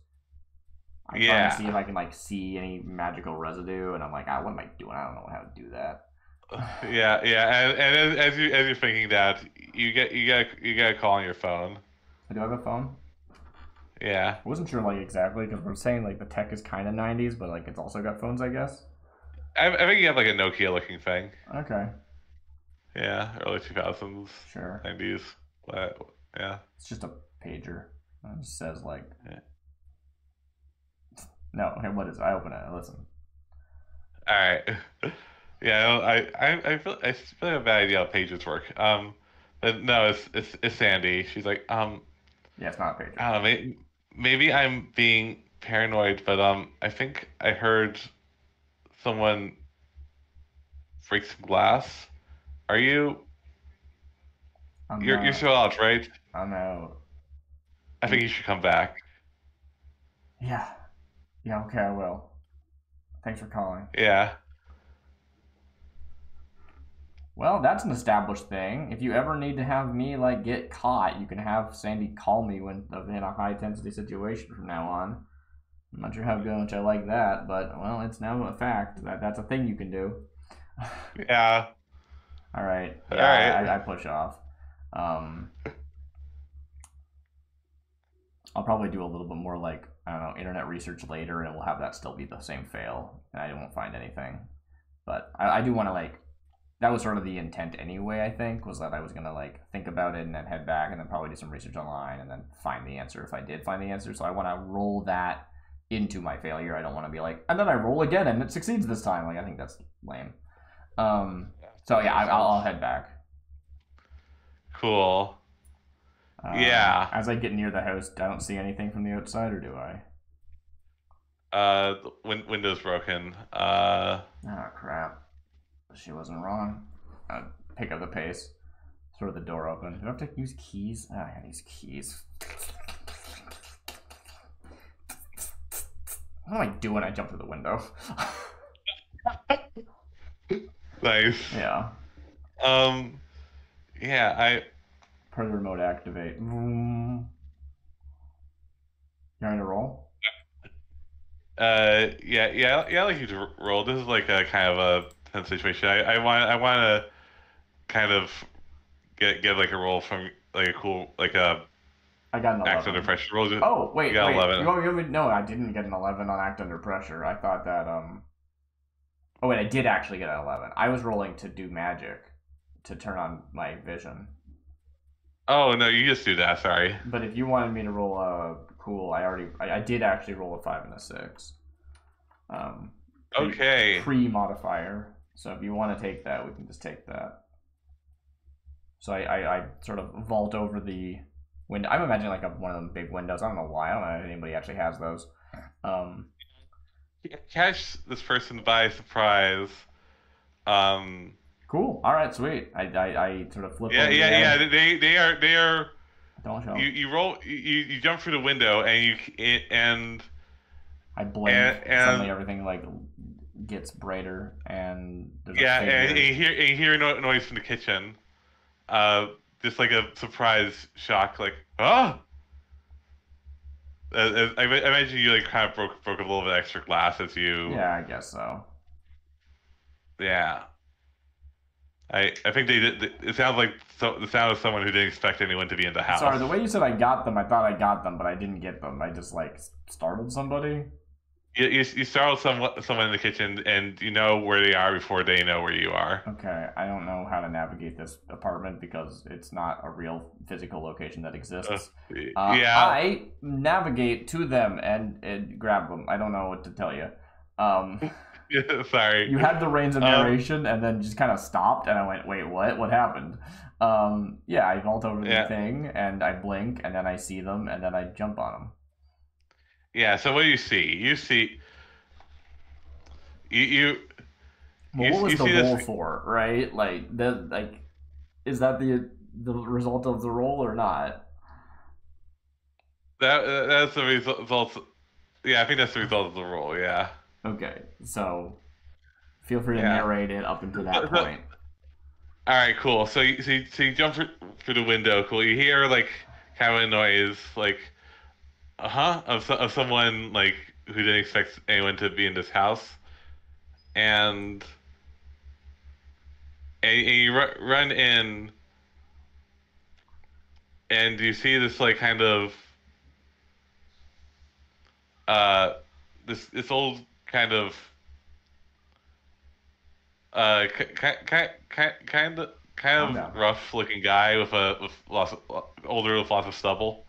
I try and see if Yeah, I can like see any magical residue, and I'm like, what am I doing? I don't know how to do that. yeah, and as you're thinking that, you get a call on your phone. Do I have a phone? Yeah, I wasn't sure like exactly because we're saying like the tech is kind of 90s, but like it's also got phones, I guess. I think you have like a Nokia looking thing. Okay, Yeah, early 2000s, sure. 90s. But yeah. It's just a pager. It just says like Yeah. no. Okay, what is it? I open it. I listen. All right. Yeah, I feel like a bad idea how pages work. But no, it's Sandy. She's like, Yeah, it's not a pager. I don't know, maybe I'm being paranoid, but I think I heard someone break some glass. Are you? I'm You're not. still out, right? I'm out. I think you should come back. Yeah. Yeah. Okay, I will. Thanks for calling. Yeah. Well, that's an established thing. If you ever need to have me like get caught, you can have Sandy call me when in a high intensity situation from now on. I'm not sure how much I like that, but well, it's now a fact that that's a thing you can do. Yeah. All right, All yeah, right. I push off. Um, I'll probably do a little bit more like I don't know internet research later, and we'll have that still be the same fail, and I won't find anything. But I do want to like that was sort of the intent anyway. I think was that I was gonna like think about it and then head back and then probably do some research online and then find the answer if I did find the answer. So I want to roll that into my failure. I don't want to be like and then I roll again and it succeeds this time. Like I think that's lame. Um, Yeah, so that yeah, makes sense. I'll head back. Cool. Yeah. As I get near the house, I don't see anything from the outside, or do I? Window's broken. Oh, crap. She wasn't wrong. Pick up the pace. Throw the door open. Do I have to use keys? I gotta use keys. What do I do when I jump through the window? Nice. Yeah. Yeah, Part of the remote activate. You want me to roll? yeah, I like you to roll. This is like a kind of a tense situation. I want to kind of get like a roll from like a cool like a I got an act under 11. pressure roll. Oh, You wait. got 11. You want me? No, I didn't get an 11 on act under pressure. I thought that, Oh, wait, I did actually get an 11. I was rolling to do magic. To turn on my vision. Oh no, you just do that. Sorry. But if you wanted me to roll cool, I did actually roll a 5 and a 6. Okay. Pre-modifier. So if you want to take that, we can just take that. So I sort of vault over the window. I'm imagining like one of them big windows. I don't know why. I don't know if anybody actually has those. Catch this person by surprise. Cool. All right, sweet. I sort of flip Yeah, over yeah, the yeah. edge. They are. Don't show. You roll. You jump through the window and I blink. and suddenly everything like gets brighter and there's yeah, a figure. and you hear a noise from the kitchen. Just like a surprise shock, like oh. I imagine you like kind of broke a little bit of extra glass as you. Yeah, I guess so. Yeah. I think they did. It sounds like the sound of someone who didn't expect anyone to be in the house. Sorry, the way you said I got them, I thought I got them, but I didn't get them. I just like startled somebody. You startle someone in the kitchen, and you know where they are before they know where you are. Okay, I don't know how to navigate this apartment because it's not a real physical location that exists. Yeah. I navigate to them and grab them. I don't know what to tell you. Sorry. You had the reins of narration and then just kind of stopped, and I went, "Wait, what? What happened?" Yeah, I vault over the thing and I blink, and then I see them, and then I jump on them. Yeah. So what do you see? You see. You. Well, what was the roll for, right? Like that. Like, is that the result of the roll or not? That's the result. Yeah, I think that's the result of the roll. Yeah. Okay, so feel free to narrate it up until that point. All right, cool. So you jump through the window. Cool. You hear like kind of a noise, like of someone like who didn't expect anyone to be in this house, and you run in, and you see this like kind of this old kind of kind of rough looking guy with lots of stubble.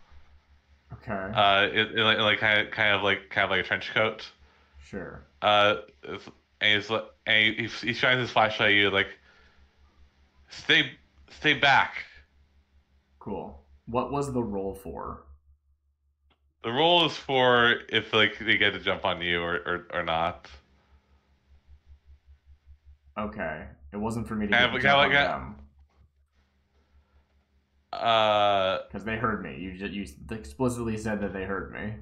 Okay. In like kind of like a trench coat. Sure. And he shines his flashlight at you like, stay back. Cool. What was the roll for? The roll is for if like they get to jump on you or not. Okay. It wasn't for me to get to jump on them. Because they heard me. You explicitly said that they heard me.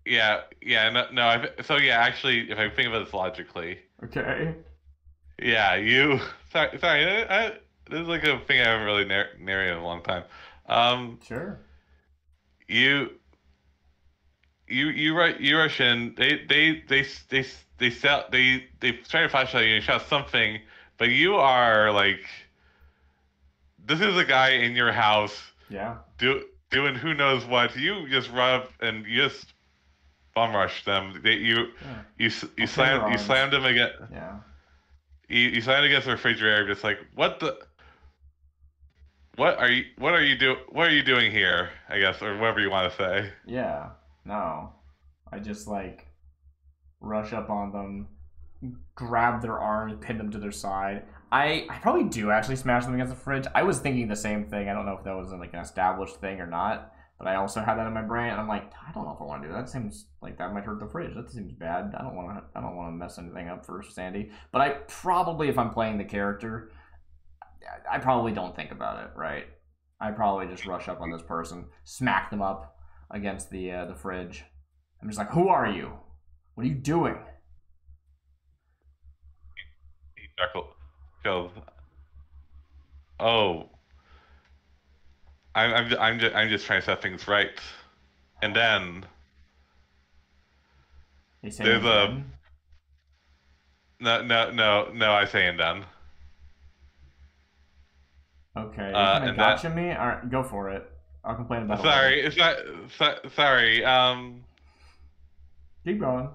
Yeah. No. So yeah, actually, if I think about this logically. Okay. Yeah, you. Sorry. This is like a thing I haven't really narrated in a long time. Sure. You rush in. They try to flashlight you and shout something, but you are like, this is a guy in your house. Yeah. Doing who knows what. You just run up and you just bum rush them. You slammed them again. Yeah. You slammed against the refrigerator, just like what are you doing here? I guess, or whatever you want to say. Yeah. No. I just like rush up on them, grab their arms, pin them to their side. I probably do actually smash them against the fridge. I was thinking the same thing. I don't know if that was like an established thing or not, but I also had that in my brain. And I'm like, I don't know if I want to do that. That seems like that might hurt the fridge. That seems bad. I don't want to. I don't want to mess anything up for Sandy. But I probably, if I'm playing the character, I probably don't think about it. Right? I probably just rush up on this person, smack them up against the fridge. I'm just like, who are you? What are you doing? Goes, oh, I'm just trying to set things right. And then They say there's a again. no. I say and then. Okay, you're trying to And then gotcha me? Alright, go for it. I'll complain about it later. sorry, it's not. Sorry. Keep going.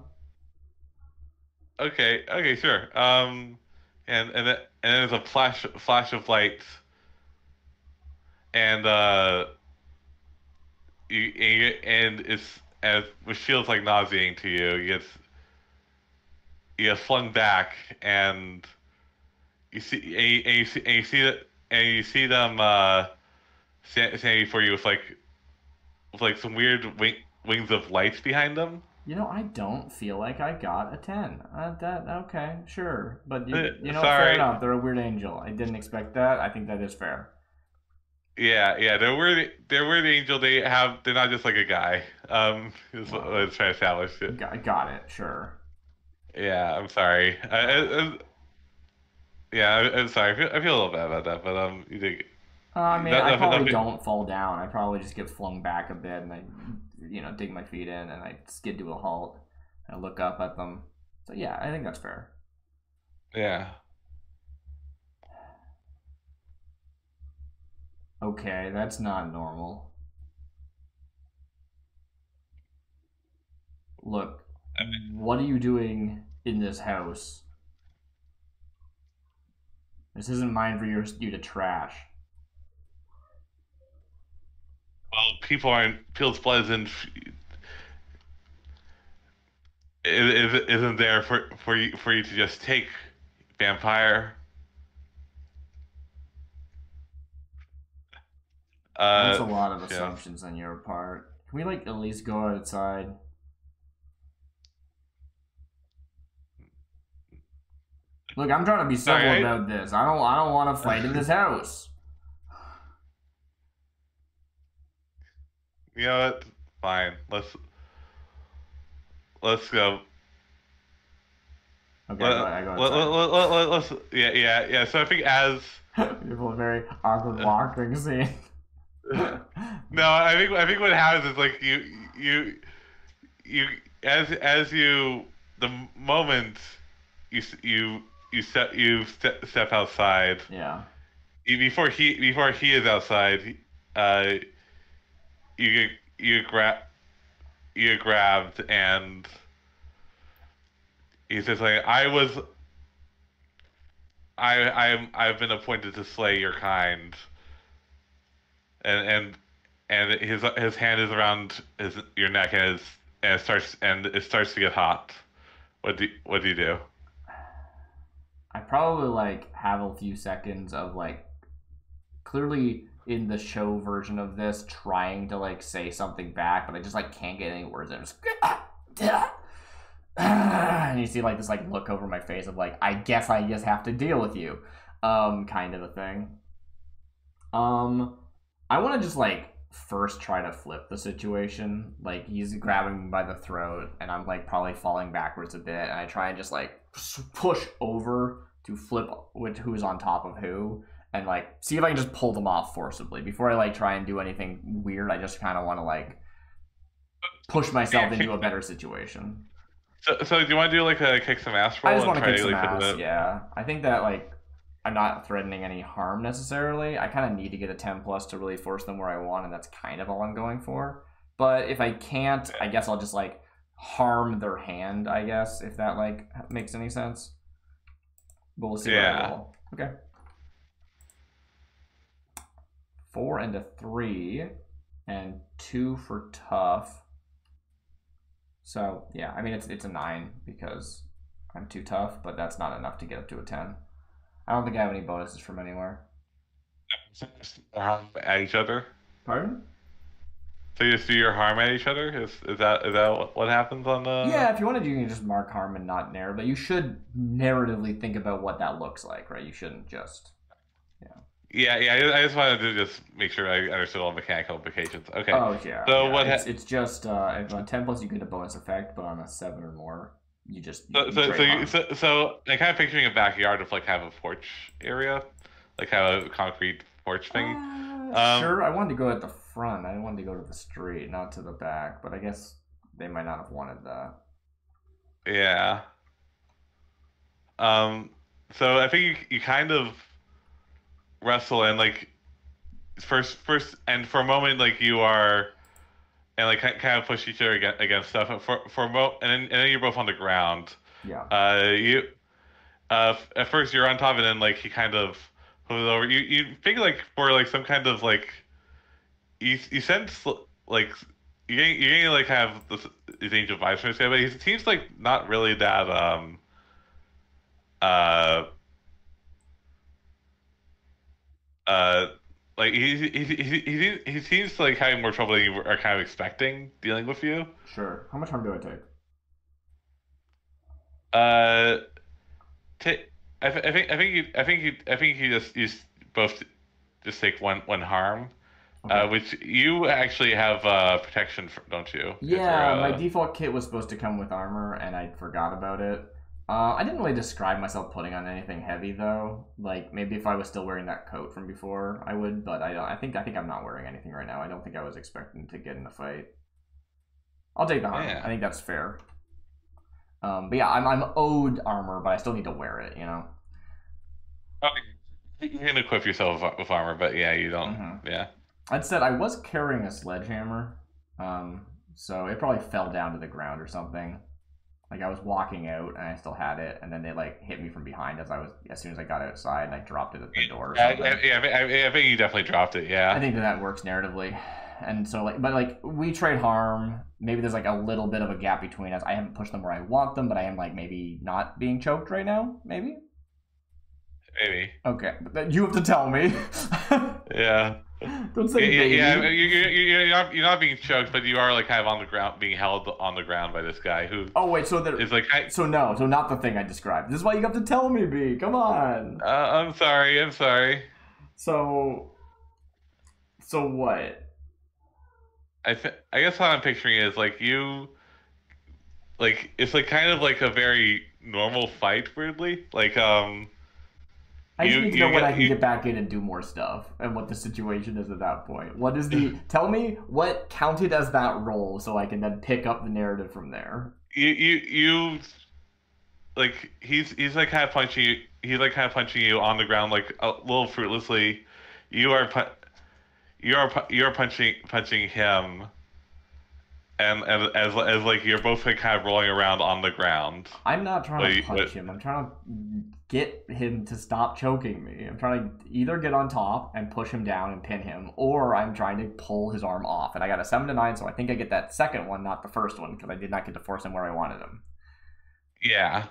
Okay, sure. And then there's a flash of light, and and it's as which feels like nauseating to you. You get flung back, and you see them standing before you with like some weird wings of lights behind them. You know, I don't feel like I got a 10. That okay, sure. But you know, fair Sorry. enough. They're a weird angel. I didn't expect that. I think that is fair. Yeah, they're weird angel. They're not just like a guy. Is what I Wow. was trying to establish it. Got it, sure. Yeah, I'm sorry. Yeah, I'm sorry. I feel a little bad about that, but you think I mean, I probably nothing. don't fall down. I probably just get flung back a bit and I, dig my feet in and I skid to a halt and I look up at them. So yeah, I think that's fair. Yeah. Okay, that's not normal. Look, what are you doing in this house? This isn't mine for you to trash. Well, people aren't People's blood isn't there for you to just take, vampire. That's a lot of Yeah. assumptions on your part. Can we like at least go outside? Look, I'm trying to be civil Sorry. about this. I don't want to fight in this house. You know what? Fine. Let's go. Okay, I go outside. Let's yeah. So I think as People very awkward walking scene. no, I think what happens is like you as you the moment step outside, Yeah. before he is outside, uh you get you get grabbed, and he says like I've been appointed to slay your kind, and his hand is around your neck, and it starts to get hot. What do you do? I probably like have a few seconds of like clearly in the show version of this trying to like say something back, but I just like can't get any words. I'm just and you see like this like look over my face of like I guess I just have to deal with you, kind of a thing. I want to just like first try to flip the situation. Like he's grabbing me by the throat, and I'm like probably falling backwards a bit, and I try and just like push over to flip who's on top of who, and like see if I can just pull them off forcibly before I like try and do anything weird. I just kind of want to like push myself into a better situation. So do you want to do like a kick some ass I roll just and want to try kick to some like hit ass. it? Yeah, I think that like I'm not threatening any harm necessarily. I kind of need to get a 10 plus to really force them where I want, and that's kind of all I'm going for. But if I can't, I guess I'll just like harm their hand. I guess if that like makes any sense. But we'll see what I Yeah. roll. Okay. 4 and a 3, and 2 for tough. So yeah, I mean it's a 9 because I'm too tough, but that's not enough to get up to a 10. I don't think I have any bonuses from anywhere. At each other. Pardon? So you just do your harm at each other? Is that what happens on the? Yeah, if you wanted, you can just mark harm and not narr, but you should narratively think about what that looks like, right? You shouldn't just, yeah. Yeah. I just wanted to just make sure I understood all mechanical implications. Okay. Oh yeah, So yeah. what? It's just if on 10 plus you get a bonus effect, but on a 7 or more, you just So you so so, trade you, harm. so I kind of picturing a backyard of like have a porch area, like have a concrete porch thing. Um. Sure. I wanted to go at the front. I wanted to go to the street, not to the back. But I guess they might not have wanted that. Yeah. Um. So I think you kind of wrestle and like first and for a moment like you are and like kind of push each other against stuff for a and then you're both on the ground. Yeah. You at first you're on top and then like he kind of moves over. You think like for like some kind of like you sense like you're getting like have this angel vibes from this guy, but he seems like not really that uh uh like he seems like having more trouble than you are kind of expecting dealing with you. Sure. How much harm do I take? Uh, ta I think you both just take one harm. Okay. Which you actually have protection for, don't you? Yeah, my default kit was supposed to come with armor, and I forgot about it. I didn't really describe myself putting on anything heavy though. Like maybe if I was still wearing that coat from before, I would. But I don't. I think I'm not wearing anything right now. I don't think I was expecting to get in a fight. I'll take the harm. Yeah. I think that's fair. But yeah, I'm owed armor, but I still need to wear it. You know. Oh, you can equip yourself with armor, but yeah, you don't. Mm-hmm. Yeah. That said, I was carrying a sledgehammer, so it probably fell down to the ground or something. Like I was walking out and I still had it, and then they like hit me from behind as soon as I got outside, and I dropped it at the door or something. I think you definitely dropped it. Yeah. I think that works narratively, and so like, but like we trade harm. Maybe there's like a little bit of a gap between us. I haven't pushed them where I want them, but I am like maybe not being choked right now. Maybe. Maybe. Okay, but you have to tell me. Yeah. Don't say baby. Yeah, you're not being choked, but you are like kind of on the ground, being held on the ground by this guy who. Oh wait, so there is like. So not the thing I described. This is why you have to tell me, B. Come on. I'm sorry. I'm sorry. So what? I guess what I'm picturing is like you. Like it's like kind of like a very normal fight, weirdly. Like I just need to know when I can get back in and do more stuff, and what the situation is at that point. What is the? Tell me what counted as that roll, so I can then pick up the narrative from there. You like he's like kind of punching you. He's like kind of punching you on the ground, like a little fruitlessly. You are punching him, and as like you're both like kind of rolling around on the ground. I'm not trying to punch him. I'm trying to get him to stop choking me. I'm trying to either get on top and push him down and pin him, or I'm trying to pull his arm off. And I got a 7 to 9, so I think I get that second one, not the first one, because I did not get to force him where I wanted him. Yeah,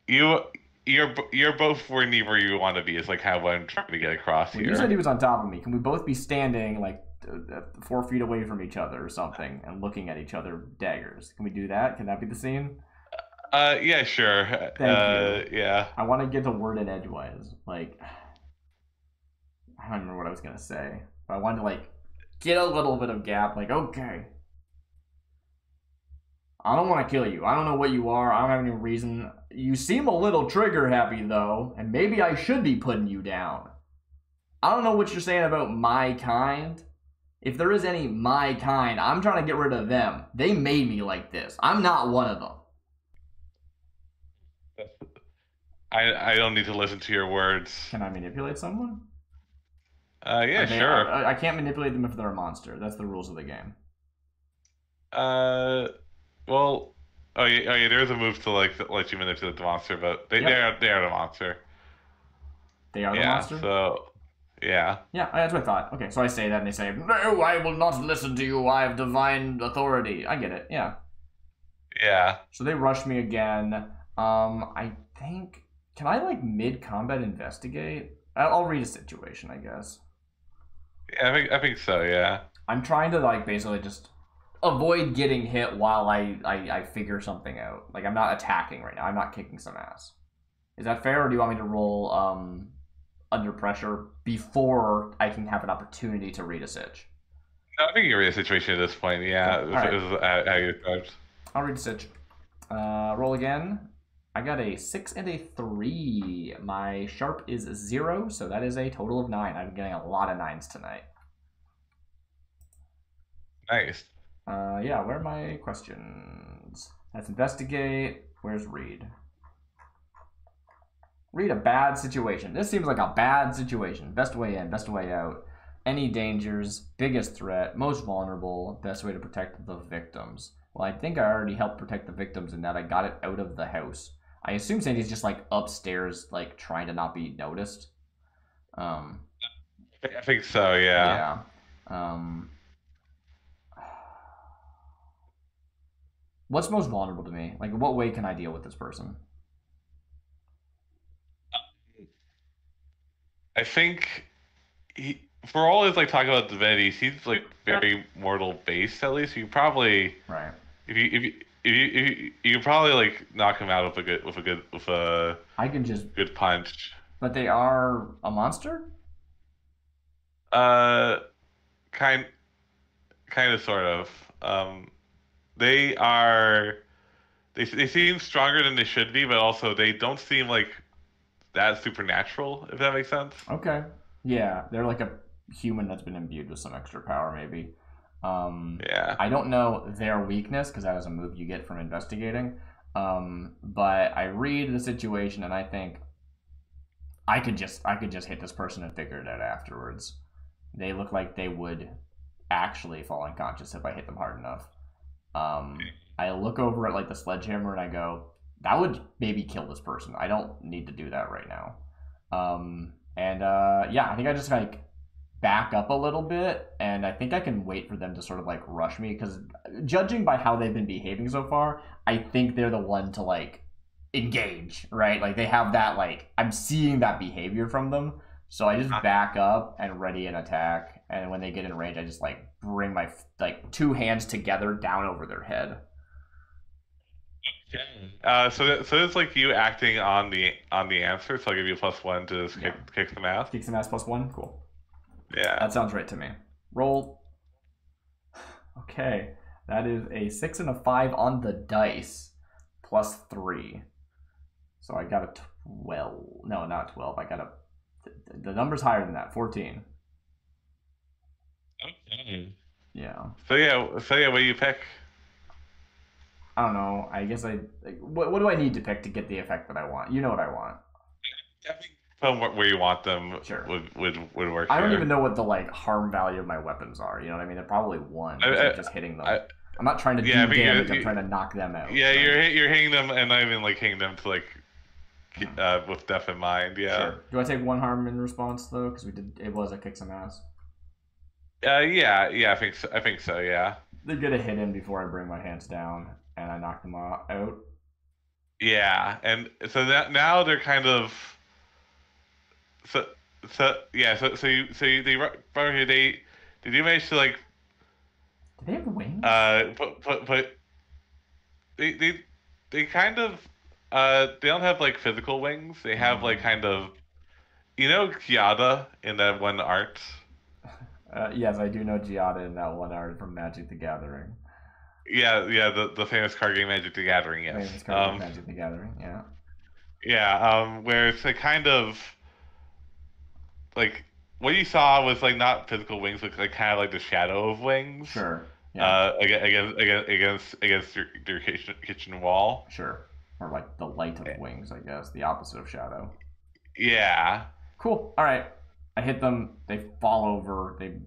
you're both where you want to be. Is like how I'm trying to get across here. You said he was on top of me. Can we both be standing like 4 feet away from each other or something and looking at each other daggers? Can we do that? Can that be the scene? Yeah, sure. Thank you. Yeah. I want to get the word in edgewise. Like, I don't remember what I was gonna say, but I wanted to like get a little bit of gap. Like, okay, I don't want to kill you. I don't know what you are. I don't have any reason. You seem a little trigger happy though, and maybe I should be putting you down. I don't know what you're saying about my kind. If there is any my kind, I'm trying to get rid of them. They made me like this. I'm not one of them. I don't need to listen to your words. Can I manipulate someone? Yeah, sure. I can't manipulate them if they're a monster. That's the rules of the game. Well, oh yeah, there's a move to like let you manipulate the monster, but they are the monster. They are the monster? So, yeah. Yeah, that's what I thought. Okay, so I say that and they say, no, I will not listen to you. I have divine authority. I get it, yeah. Yeah. So they rush me again. I think Can I like mid combat investigate? I'll read a situation, I guess. Yeah, I think so. Yeah. I'm trying to like basically just avoid getting hit while I figure something out. Like I'm not attacking right now. I'm not kicking some ass. Is that fair, or do you want me to roll under pressure before I can have an opportunity to read a sitch? No, I think you're in a situation at this point. Okay. Yeah, All right. this is how you described. I'll read a sitch. Roll again. I got a 6 and a 3. My sharp is 0, so that is a total of 9. I'm getting a lot of 9s tonight. Nice. Yeah, where are my questions? Let's investigate. Where's read? Read a bad situation. This seems like a bad situation. Best way in, best way out. Any dangers, biggest threat, most vulnerable, best way to protect the victims. Well, I think I already helped protect the victims in that I got it out of the house. I assume Sandy's just like upstairs, like trying to not be noticed. Um, I think so. Yeah. yeah. Um, what's most vulnerable to me? Like, what way can I deal with this person? I think for all his like talk about divinities, he's like very mortal based at least. You probably Right. if you could probably like knock him out with a I can just, good punch. but they are a monster? Uh, kind kind of sort of. They are they seem stronger than they should be, but also they don't seem like that supernatural. If that makes sense. Okay. Yeah, they're like a human that's been imbued with some extra power, maybe. Yeah. I don't know their weakness because that is a move you get from investigating. But I read the situation and I think I could just hit this person and figure it out afterwards. They look like they would actually fall unconscious if I hit them hard enough. I look over at like the sledgehammer and I go, that would maybe kill this person. I don't need to do that right now. Yeah, I think I just like back up a little bit, and I think I can wait for them to sort of like rush me because judging by how they've been behaving so far, I think they're the one to like engage, right? Like they have that like I'm seeing that behavior from them, so I just back up and ready an attack, and when they get in range, I just like bring my like two hands together down over their head. So it's like you acting on the answer. So I'll give you a +1 to just Yeah, kick some ass. kick some ass +1. Cool. Yeah. That sounds right to me. Roll. Okay, that is a 6 and a 5 on the dice, +3. So I got a 12. No, not 12. I got a. The number's higher than that. 14. Okay. Yeah. So yeah, what do you pick? I don't know. I guess I. Like, what do I need to pick to get the effect that I want? You know what I want. I think from where you want them Sure. would work I don't here. even know what the like harm value of my weapons are. You know what I mean? They're probably 1 because I'm just hitting them. I, I'm not trying to yeah, I do think damage. I'm trying to knock them out. yeah, Right? you're hitting them, and not even like hitting them to like with death in mind. Yeah. Sure. Do I take 1 harm in response though? Because we did. It was a kick some ass. Yeah. I think so. Yeah. They get a hit in before I bring my hands down, and I knock them out. Yeah, and so now they're kind of so yeah. They run here. They did you manage to like Do they have wings? put they they kind of they don't have like physical wings. They have like kind of Kiada in that one art. Yes, I do know Giada in that one art from Magic the Gathering. Yeah, the famous card game Magic the Gathering. Yes. Famous card from Magic the Gathering. Yeah. Yeah. Where it's like kind of like what you saw was like not physical wings, but like kind of like the shadow of wings. Sure. Yeah. Against your kitchen wall. Sure. Or like the light of wings, I guess. The opposite of shadow. Yeah. Cool. All right. I hit them. They fall over. And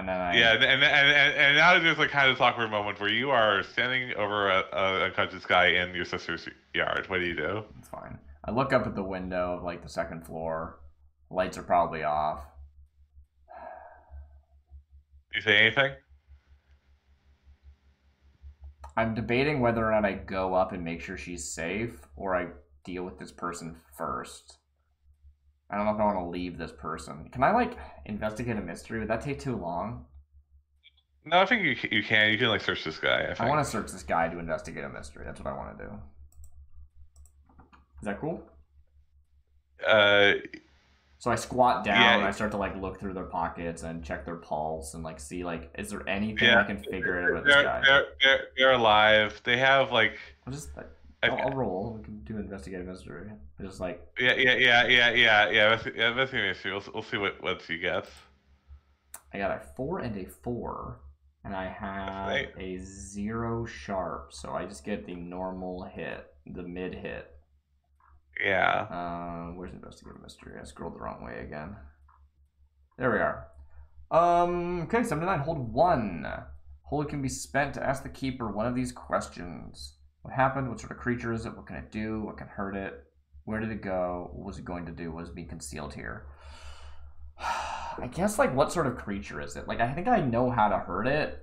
then I. Yeah, and now there's like kind of this awkward moment where you are standing over a unconscious guy in your sister's yard. What do you do? It's fine. I look up at the window of like the second floor. Lights are probably off. Do you say anything? I'm debating whether or not I go up and make sure she's safe, or I deal with this person first. I don't know if I want to leave this person. Can I like investigate a mystery? Would that take too long? No, I think you can. You can like search this guy. I I want think. to search this guy to investigate a mystery. That's what I want to do. Is that cool? Uh, So I squat down and I yeah, start to like look through their pockets and check their pulse and like see like is there anything yeah. I can figure out about this They're guy? they're they're they're alive. They have like. I'll just I, I'll roll. We can do investigative mystery. I just like yeah. That's gonna be. We'll see what you get. I got a 4 and a 4, and I have a 0 sharp, so I just get the normal hit, the mid hit. Yeah. Where's investigative mystery? I scrolled the wrong way again. There we are. Okay, 79, hold 1. Hold can be spent to ask the keeper one of these questions. What happened? What sort of creature is it? What can it do? What can hurt it? Where did it go? What was it going to do? What is being concealed here? I guess, like, what sort of creature is it? Like, I think I know how to hurt it.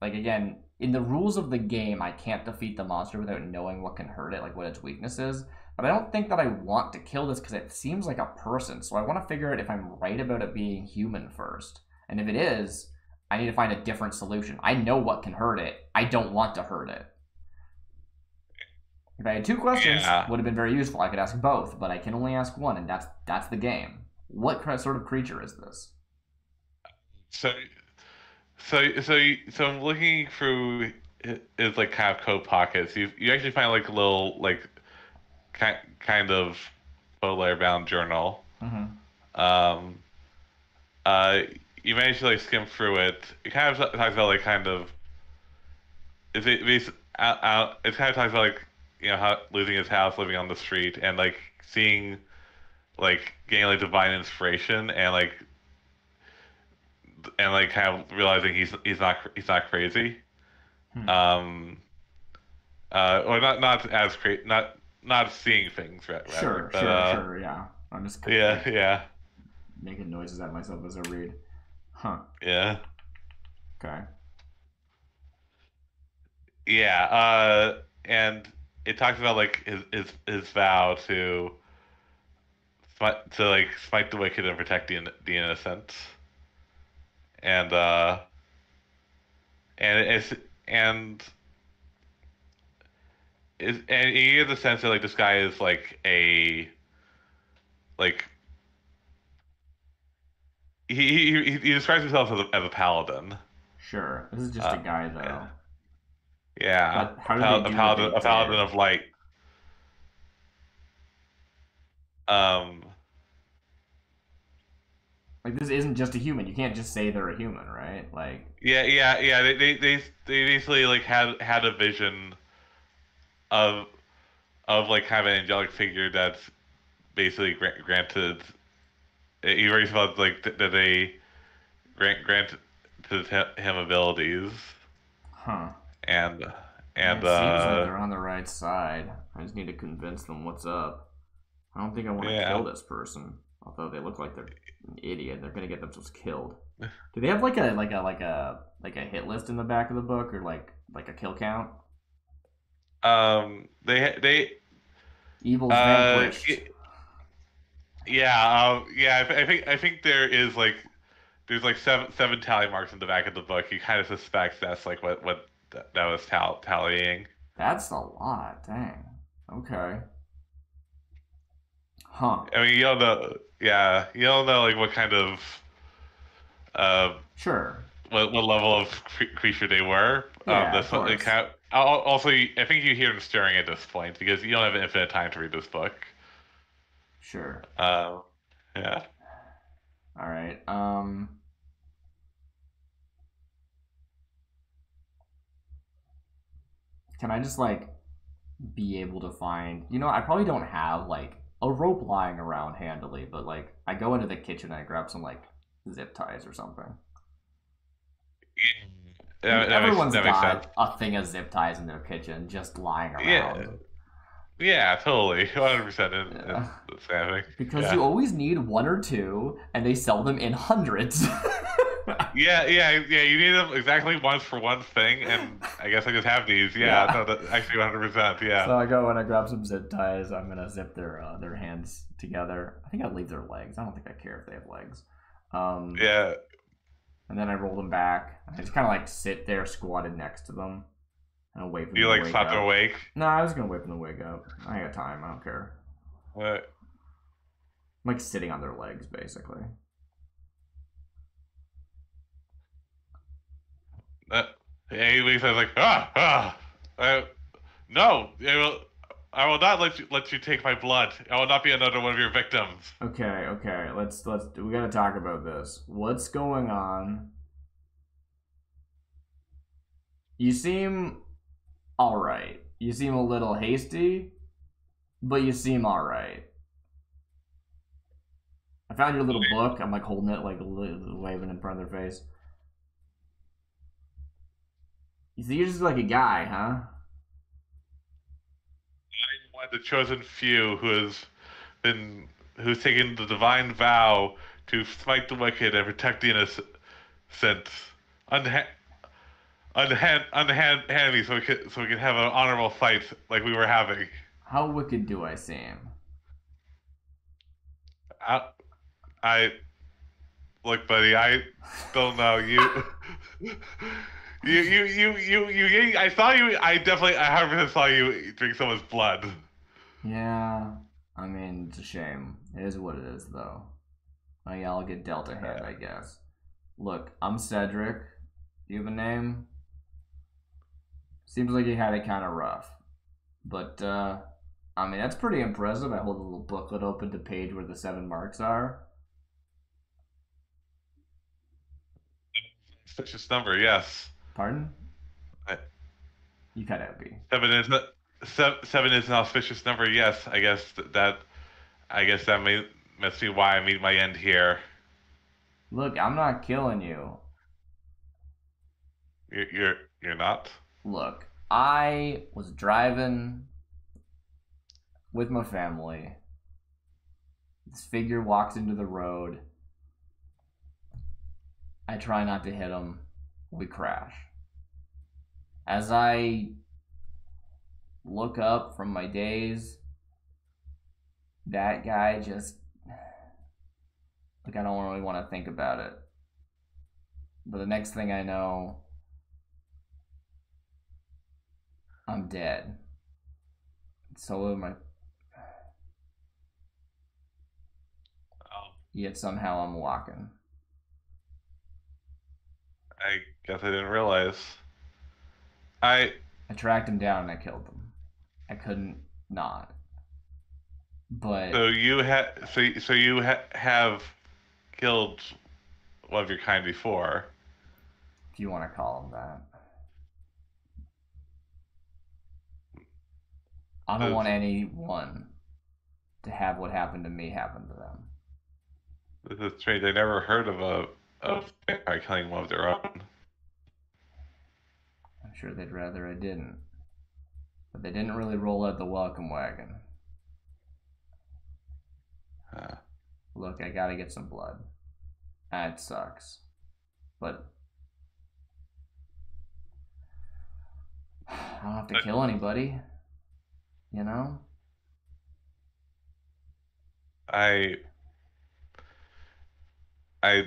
Like, again, in the rules of the game, I can't defeat the monster without knowing what can hurt it, like what its weakness is. But I don't think that I want to kill this because it seems like a person. So I want to figure out if I'm right about it being human first. And if it is, I need to find a different solution. I know what can hurt it. I don't want to hurt it. If I had 2 questions, would have been very useful. I could ask both, but I can only ask one, and that's the game. What sort of creature is this? So so I'm looking through his like kind of coat pockets. You actually find like a little like kind of photo bound journal. Mm-hmm. Um, uh, you manage to like skim through it. It kind of talks about like kind of it kind of talks about like how losing his house, living on the street, and like seeing like getting like divine inspiration and like kind of realizing he's not crazy. Hmm. Or not as crazy, not seeing things rather. Sure, But sure, yeah. I'm just kind of yeah, like yeah, making noises at myself as I read. Huh. yeah, Okay. yeah. And it talks about like his vow to like smite the wicked and protect the innocent. And and it's and and you get the sense that like this guy is like a like he describes himself as a paladin. Sure. This is just a guy though. Yeah, But how do they do what they a paladin do? of light. Um, Like this isn't just a human. You can't just say they're a human, right? Like yeah. They basically like had a vision of like kind of an angelic figure that's basically granted. He writes about like that they granted him abilities huh. and Yeah, and it seems like they're on the right side. I just need to convince them what's up. I don't think I want to kill yeah. this person. Although they look like they're an idiot, they're gonna get themselves killed. Do they have like a hit list in the back of the book, or like a kill count? They Evil's uh vanquished. yeah. I think there is like there's like seven tally marks in the back of the book. You kind of suspect that's like what that was tallying. That's a lot. Dang. Okay. Huh. I mean, you don't know. Yeah, you don't know like what kind of uh Sure. what level of creature they were. Yeah, of This it course. kind of, also I think you hear them stirring at this point because you don't have infinite time to read this book. Sure. Um, yeah. All right. Can I just like be able to find? I probably don't have like a rope lying around handily, but like I go into the kitchen and I grab some like zip ties or something. Everyone's That makes sense. got a thing of zip ties in their kitchen just lying Yeah, around. yeah, totally, 100% in Yeah. the same thing. Because Yeah. you always need one or two, and they sell them in hundreds. yeah. You need them exactly once for one thing, and I guess I just have these. Yeah, Yeah. no, that, actually 100%. Yeah, So I go and I grab some zip ties. I'm gonna zip their hands together. I think I leave their legs. I don't think I care if they have legs. Um, yeah. and then I roll them back. I just kind of like sit there, squatted next to them, and wait for them You to like wake slap them up. awake. No, I was gonna wait for them to wake up. I got time. I don't care. Uh, I'm like sitting on their legs, basically. uh, Haley says like, uh, no, I will not let you take my blood. I will not be another one of your victims. Okay. Let's. We gotta talk about this. What's going on? You seem all right. You seem a little hasty, but you seem all right. I found your little book. I'm like holding it, like waving in front of their face. You see, you're just like a guy, huh? I'm one of the chosen few been who's taken the divine vow to smite the wicked and protect the innocent. Unha- unhand me so we can have an honorable fight like we were having. How wicked do I seem? I, I look, buddy. I don't know you. I saw you. I definitely, 100% saw you drink someone's blood. Yeah, I mean, it's a shame. It is what it is, though. Oh, yeah, I'll get dealt a hand, I guess. Look, I'm Cedric. Do you have a name? Seems like you had it kind of rough. But, I mean, that's pretty impressive. I hold a little booklet open to page where the 7 marks are. Suspicious number, yes. Pardon? I, You cut out B. 7 is an auspicious number. Yes, I guess that must be why I meet my end here. Look, I'm not killing you. You're not. Look, I was driving with my family. This figure walks into the road. I try not to hit him. We crash. As I look up from my daze, that guy just, like, I don't really want to think about it. But the next thing I know, I'm dead. So am I. Yet somehow I'm walking. I guess I didn't realize. I I tracked him down and I killed him. I couldn't not. But so you have killed one of your kind before. if you want to call him that, I don't want anyone to have what happened to me happen to them. This is strange. I never heard of a vampire killing one of their own. I'm sure they'd rather I didn't. But they didn't really roll out the welcome wagon. Look, I gotta get some blood. That sucks. But I don't have to kill anybody. You know? I I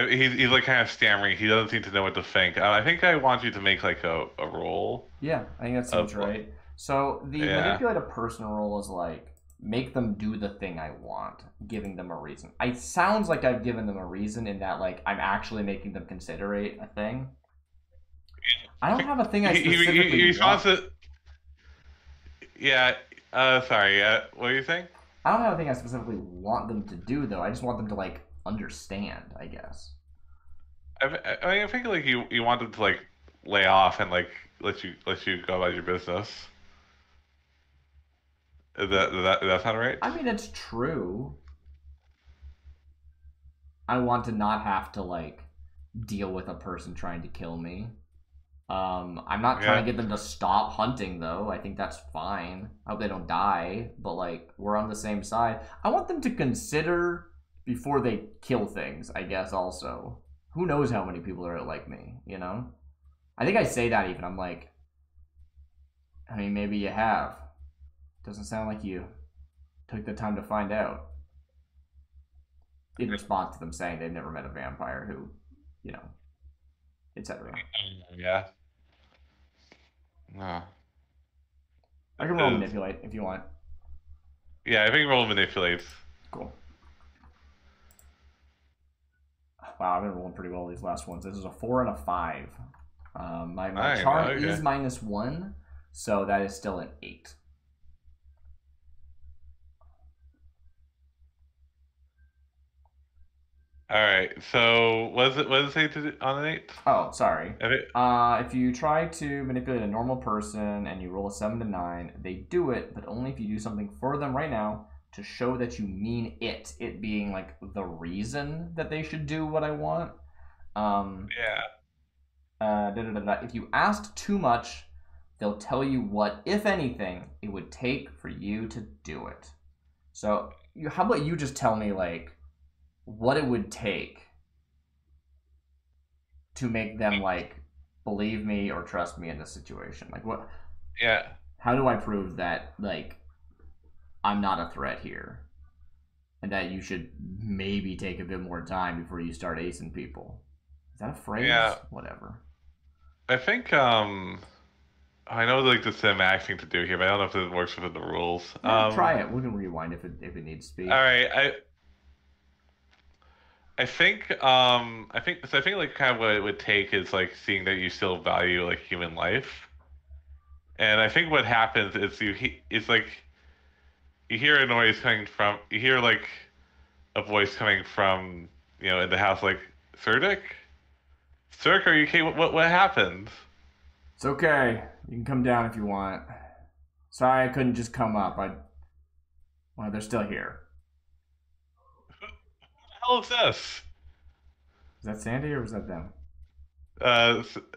he's like kind of stammering. He doesn't seem to know what to think. I think I want you to make like a roll Yeah, I think that seems of right. So the yeah. manipulate a person role is like make them do the thing I want, giving them a reason. It sounds like I've given them a reason in that like I'm actually making them consider a thing. I don't have a thing I specifically he responds want. to yeah. Sorry. What do you think? I don't have a thing I specifically want them to do though. I just want them to like understand, I guess. I mean, I think like you want them to like lay off and like let you go about your business. Does that sound right? I mean, it's true. I want to not have to like deal with a person trying to kill me. I'm not trying to get them to stop hunting though. I think that's fine. I hope they don't die, but like we're on the same side. I want them to consider before they kill things, I guess also. who knows how many people are like me, you know? I think I say that even. I'm like, I mean, maybe you have. Doesn't sound like you took the time to find out. In response to them saying they've never met a vampire who, you know, etc. Yeah. No. I can roll Is manipulate if you want. yeah, I think roll manipulates. Cool. Wow, I've been rolling pretty well these last ones. This is a 4 and a 5. My Fine. charm Okay. is -1, so that is still an 8. All right. So what does it say on an 8? Oh, sorry. I think, If you try to manipulate a normal person and you roll a 7 to 9, they do it, but only if you do something for them right now to show that you mean it. It being like the reason that they should do what I want. Um, yeah. If you asked too much, they'll tell you what, if anything, it would take for you to do it. So, how about you just tell me like what it would take to make them like believe me or trust me in this situation? Like what? Yeah. How do I prove that like I'm not a threat here, and that you should maybe take a bit more time before you start acing people? Is that a phrase? Yeah. Whatever. I think I know like the cinematic thing to do here, but I don't know if it works within the rules. Yeah, try it. We can rewind if it needs to be. All right. I think I think like kind of what it would take is like seeing that you still value like human life. And I think what happens is it's like you hear a noise coming from you hear like a voice coming from in the house like Surdic? Cirque, are you okay? What happened? It's okay. You can come down if you want. Sorry, I couldn't just come up. Well, they're still here. What the hell is this? Is that Sandy or was that them?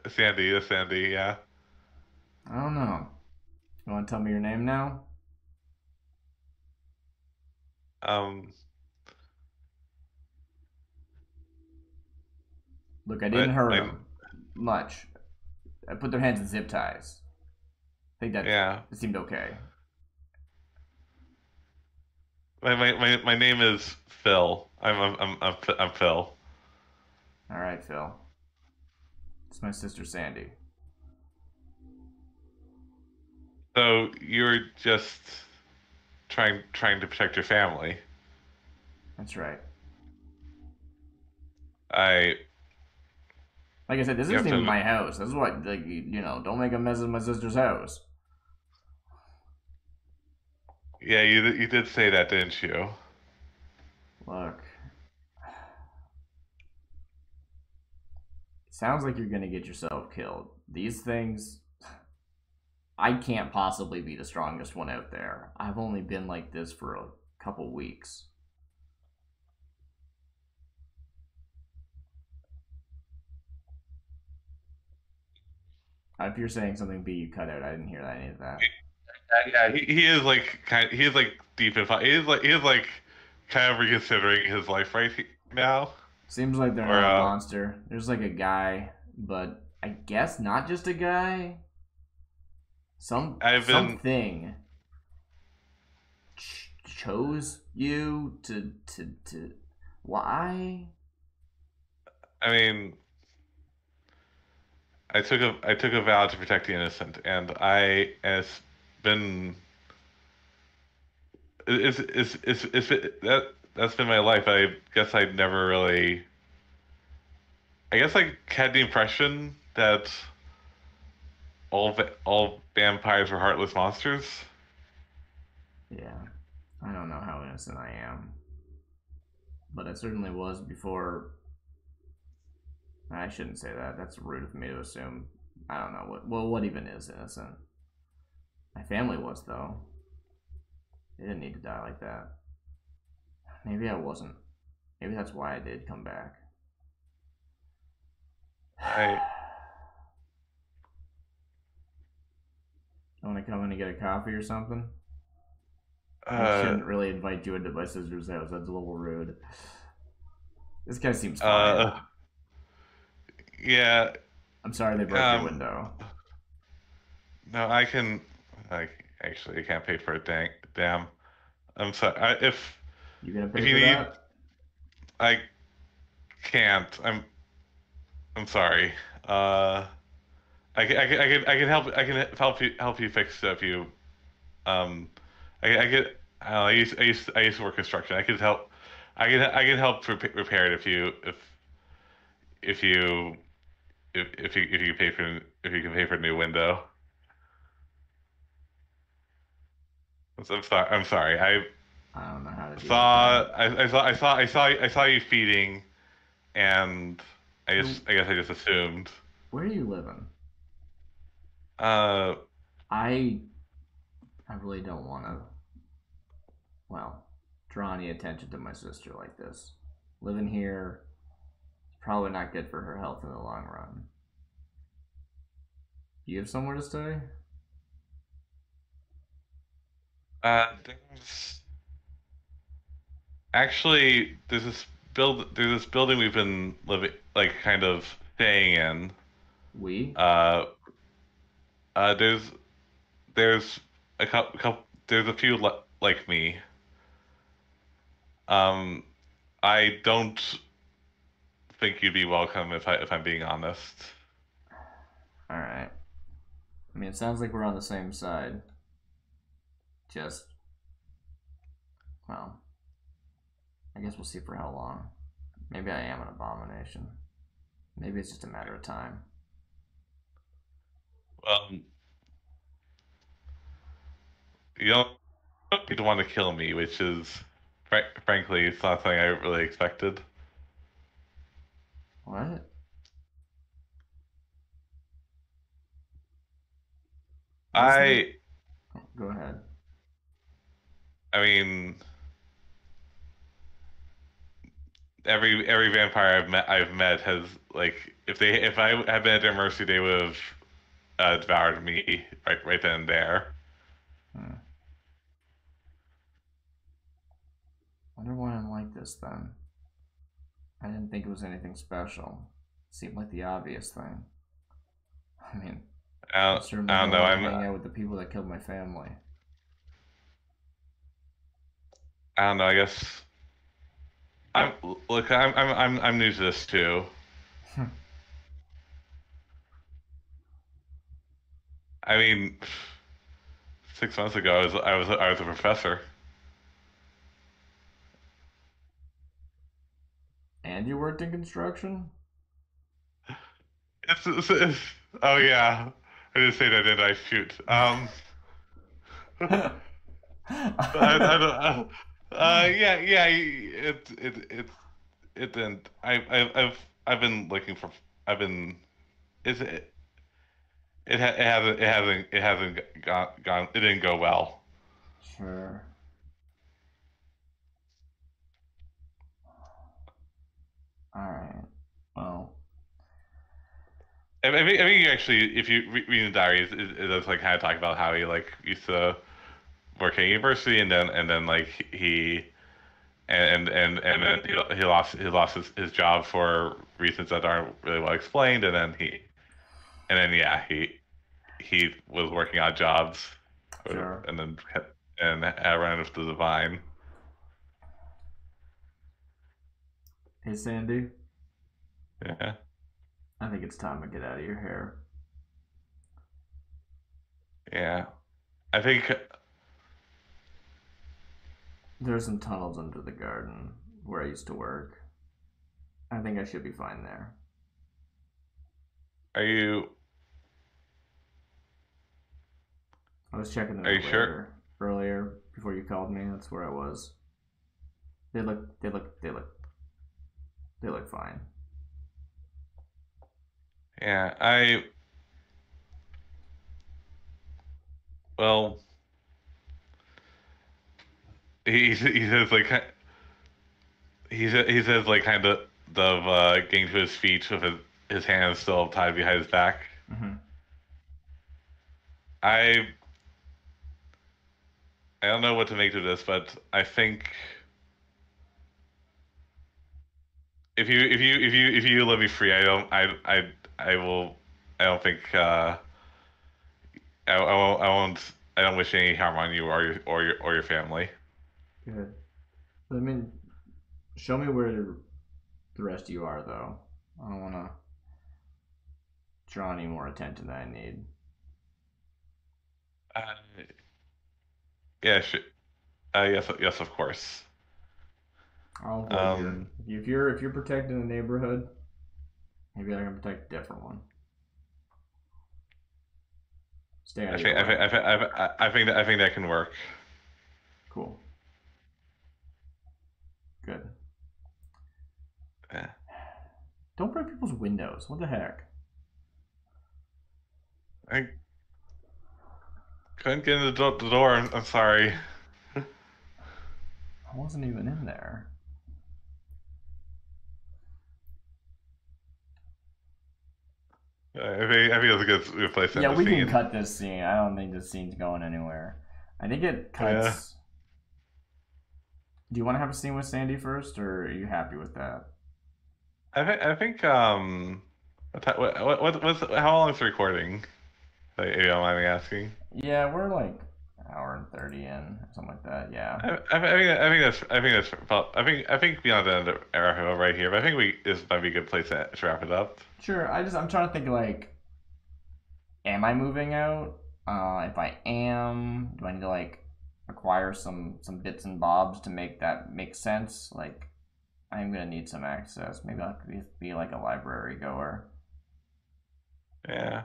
Sandy, that's Sandy, yeah. I don't know. You want to tell me your name now? Um, Look, I didn't my, hurt my them much. I put their hands in zip ties. I think that yeah. it seemed okay. My name is Phil. I'm Phil. All right, Phil. It's my sister Sandy. So you're just trying to protect your family. That's right. I Like I said, this you isn't have even to my house. This is what, like, don't make a mess of my sister's house. yeah, you did say that, didn't you? Look, it sounds like you're gonna get yourself killed. These things, I can't possibly be the strongest one out there. I've only been like this for a couple weeks. If you're saying something B, you cut out. I didn't hear any of that. Yeah, he is like he is like deep in he is like kind of reconsidering his life now. Seems like they're Or not a monster. There's like a guy, but I guess not just a guy. I've been Something chose you to why? I mean I took a vow to protect the innocent, and it's been that's been my life. I guess I never really I guess I had the impression that all vampires were heartless monsters. Yeah, I don't know how innocent I am, but I certainly was before. I shouldn't say that. That's rude of me to assume. I don't know what even is innocent. My family was though. They didn't need to die like that. Maybe I wasn't. Maybe that's why I did come back. I Want to come in and get a coffee or something? I uh shouldn't really invite you into my sister's house. That's a little rude. This guy seems fine. uh Yeah. I'm sorry they broke your Um. window. No, I can. I actually I can't pay for it. Damn. I'm sorry. You gonna If pay you for need, that? I can't. I'm sorry. Uh. I can help you fix a few. Um. I could. I used to work construction. I could help. I can help repair it if you if you pay for if you can pay for a new window. I'm sorry. I'm sorry. I don't know how to deal with that. I saw you feeding, and So, I guess I just assumed. where do you live in? Uh, I I really don't want to, well, draw any attention to my sister like this. Living here is probably not good for her health in the long run. You have somewhere to stay? there's actually there's this building we've been living like kind of staying in. We? Uh, uh, there's there's couple there's a few like me. Um, I don't think you'd be welcome if I'm being honest. Alright. I mean, it sounds like we're on the same side. Just, well, I guess we'll see for how long. Maybe I am an abomination. Maybe it's just a matter of time. Um, you don't need to want to kill me, which is frankly it's not something I really expected. What? Wasn't it? I Oh, go ahead. I mean every vampire I've met has like if I had been at their mercy they would have devoured me right then and there. Hmm. Wonder why I'm like this then. I didn't think it was anything special. Seemed like the obvious thing. I mean, I certainly I don't don't know. want to hang out with the people that killed my family. I don't know. I guess I'm look. I'm new to this too. I mean, 6 months ago I was a professor. And you worked in construction? It's oh yeah, I did say that, didn't I? Shoot. I don't. Yeah. It didn't. I've been looking for. I've been. Is it? It hasn't gone. It didn't go well. Sure. Alright. Well, I think you actually, if you read the diaries, it does like kind of talk about how he like used to work at university, and then like he and then he lost his job for reasons that aren't really well explained, and then yeah he was working odd jobs, sure. and then had run into the divine. Hey, Sandy. Yeah, I think it's time to get out of your hair. yeah. I think There are some tunnels under the garden where I used to work. I think I should be fine there. are you I was checking them are you out sure? later, earlier, before you called me. That's where I was. They look fine. Yeah, I well he says like he says like kind of getting to his feet with his hands still tied behind his back. Mm-hmm. I I don't know what to make of this, but I think if you let me free, I will. I don't think. I won't. I don't wish any harm on you or your family. Good. I mean, show me where the rest of you are, though. I don't want to draw any more attention than I need. Uh, yeah. Yes. Yes. Of course. I'll avoid you. Um. If you're protecting the neighborhood, maybe I can protect a different one. Stay out I of your think. I way. think. I think that can work. Cool. Good. Yeah. Don't break people's windows. What the heck? I couldn't get in the door. I'm sorry. I wasn't even in there. I think that's a good place to end Yeah, the we can scene. cut this scene. I don't think this scene's going anywhere. I think it Yeah. cuts. Do you want to have a scene with Sandy first, or are you happy with that? I think. How long is the recording? If you don't mind me asking. Yeah, we're like an hour and 30 in, or something like that. Yeah. I think beyond the end of era right here, but I think this might be a good place to wrap it up. Sure. I'm trying to think like, am I moving out? If I am, do I need to like acquire some bits and bobs to make that make sense? Like, I'm gonna need some access. Maybe I'll be like a library goer. Yeah.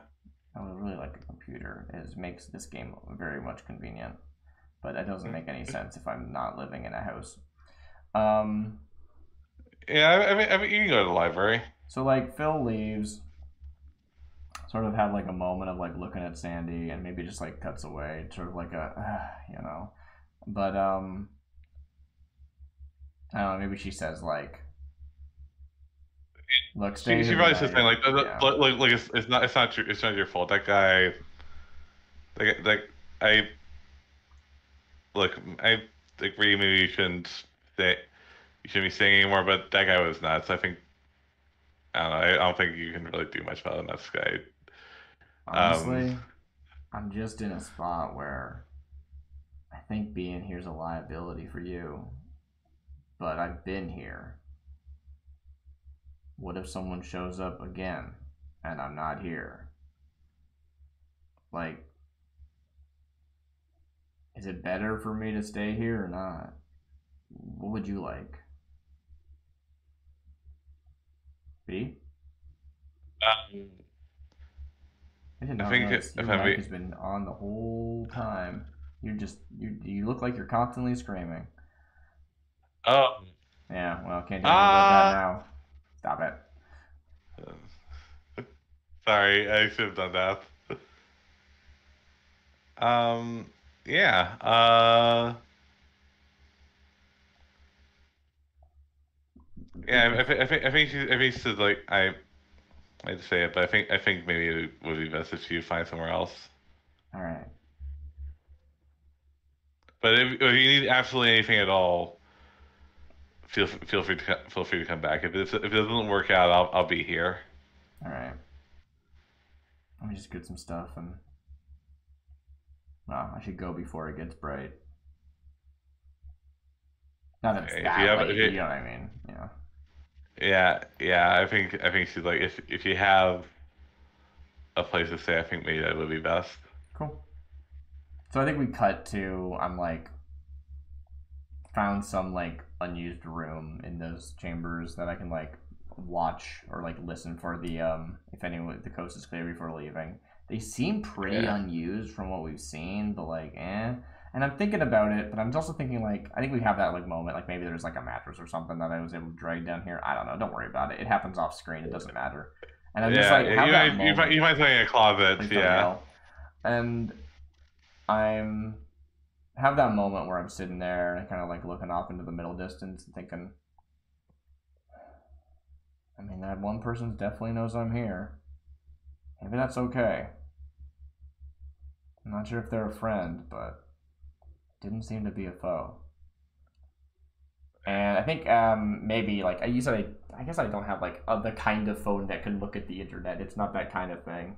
I would really like a computer. It makes this game very much convenient, but that doesn't make any sense if I'm not living in a house. Um, Yeah, I mean, you can go to the library. so like Phil leaves, sort of have like a moment of like looking at Sandy, and maybe just like cuts away, sort of like a, you know. But I don't know. Maybe she says like, "Look, stay She here probably says tonight." something Yeah. like it's not your fault. That guy, I look, I agree. Maybe say you shouldn't be saying anymore. But that guy was nuts. I don't know. I don't think you can really do much about a nuts guy. Um, Honestly, I'm just in a spot where I think being here's a liability for you, but I've been here. What if someone shows up again and I'm not here? Like, is it better for me to stay here or not? What would you like? B? um, I did I not think realize your if I'm mic be, has been on the whole time. You look like you're constantly screaming. oh, Yeah, well, can't do anything about that ah, now. Stop it. sorry, I should have done that. Um, yeah. Yeah. I think she's like I'd say it, but I think maybe it would be best if you find somewhere else. All right. But if you need absolutely anything at all, feel free to come back. If it doesn't work out, I'll be here. All right. Let me just get some stuff and. Well, I should go before it gets bright. Not that it's Okay. that late, but you know what I mean. Yeah. Yeah. I think she's like if you have a place to stay, I think maybe that would be best. Cool. So I think we cut to I'm like found some like unused room in those chambers that I can like watch or like listen for the if anyone the coast is clear before leaving. They seem pretty Yeah. unused from what we've seen, but like eh. And I'm thinking about it, but I'm also thinking like I think we have that like moment, like maybe there's like a mattress or something that I was able to drag down here. I don't know. Don't worry about it. It happens off screen. It doesn't matter. And I'm just like have that You moment. might something in a closet. Please don't Yeah. yell. And I'm have that moment where I'm sitting there and kind of like looking off into the middle distance and thinking, I mean, that one person definitely knows I'm here. Maybe that's okay. I'm not sure if they're a friend, but didn't seem to be a foe. And I think maybe like you said, I guess I don't have like the kind of phone that can look at the internet. It's not that kind of thing.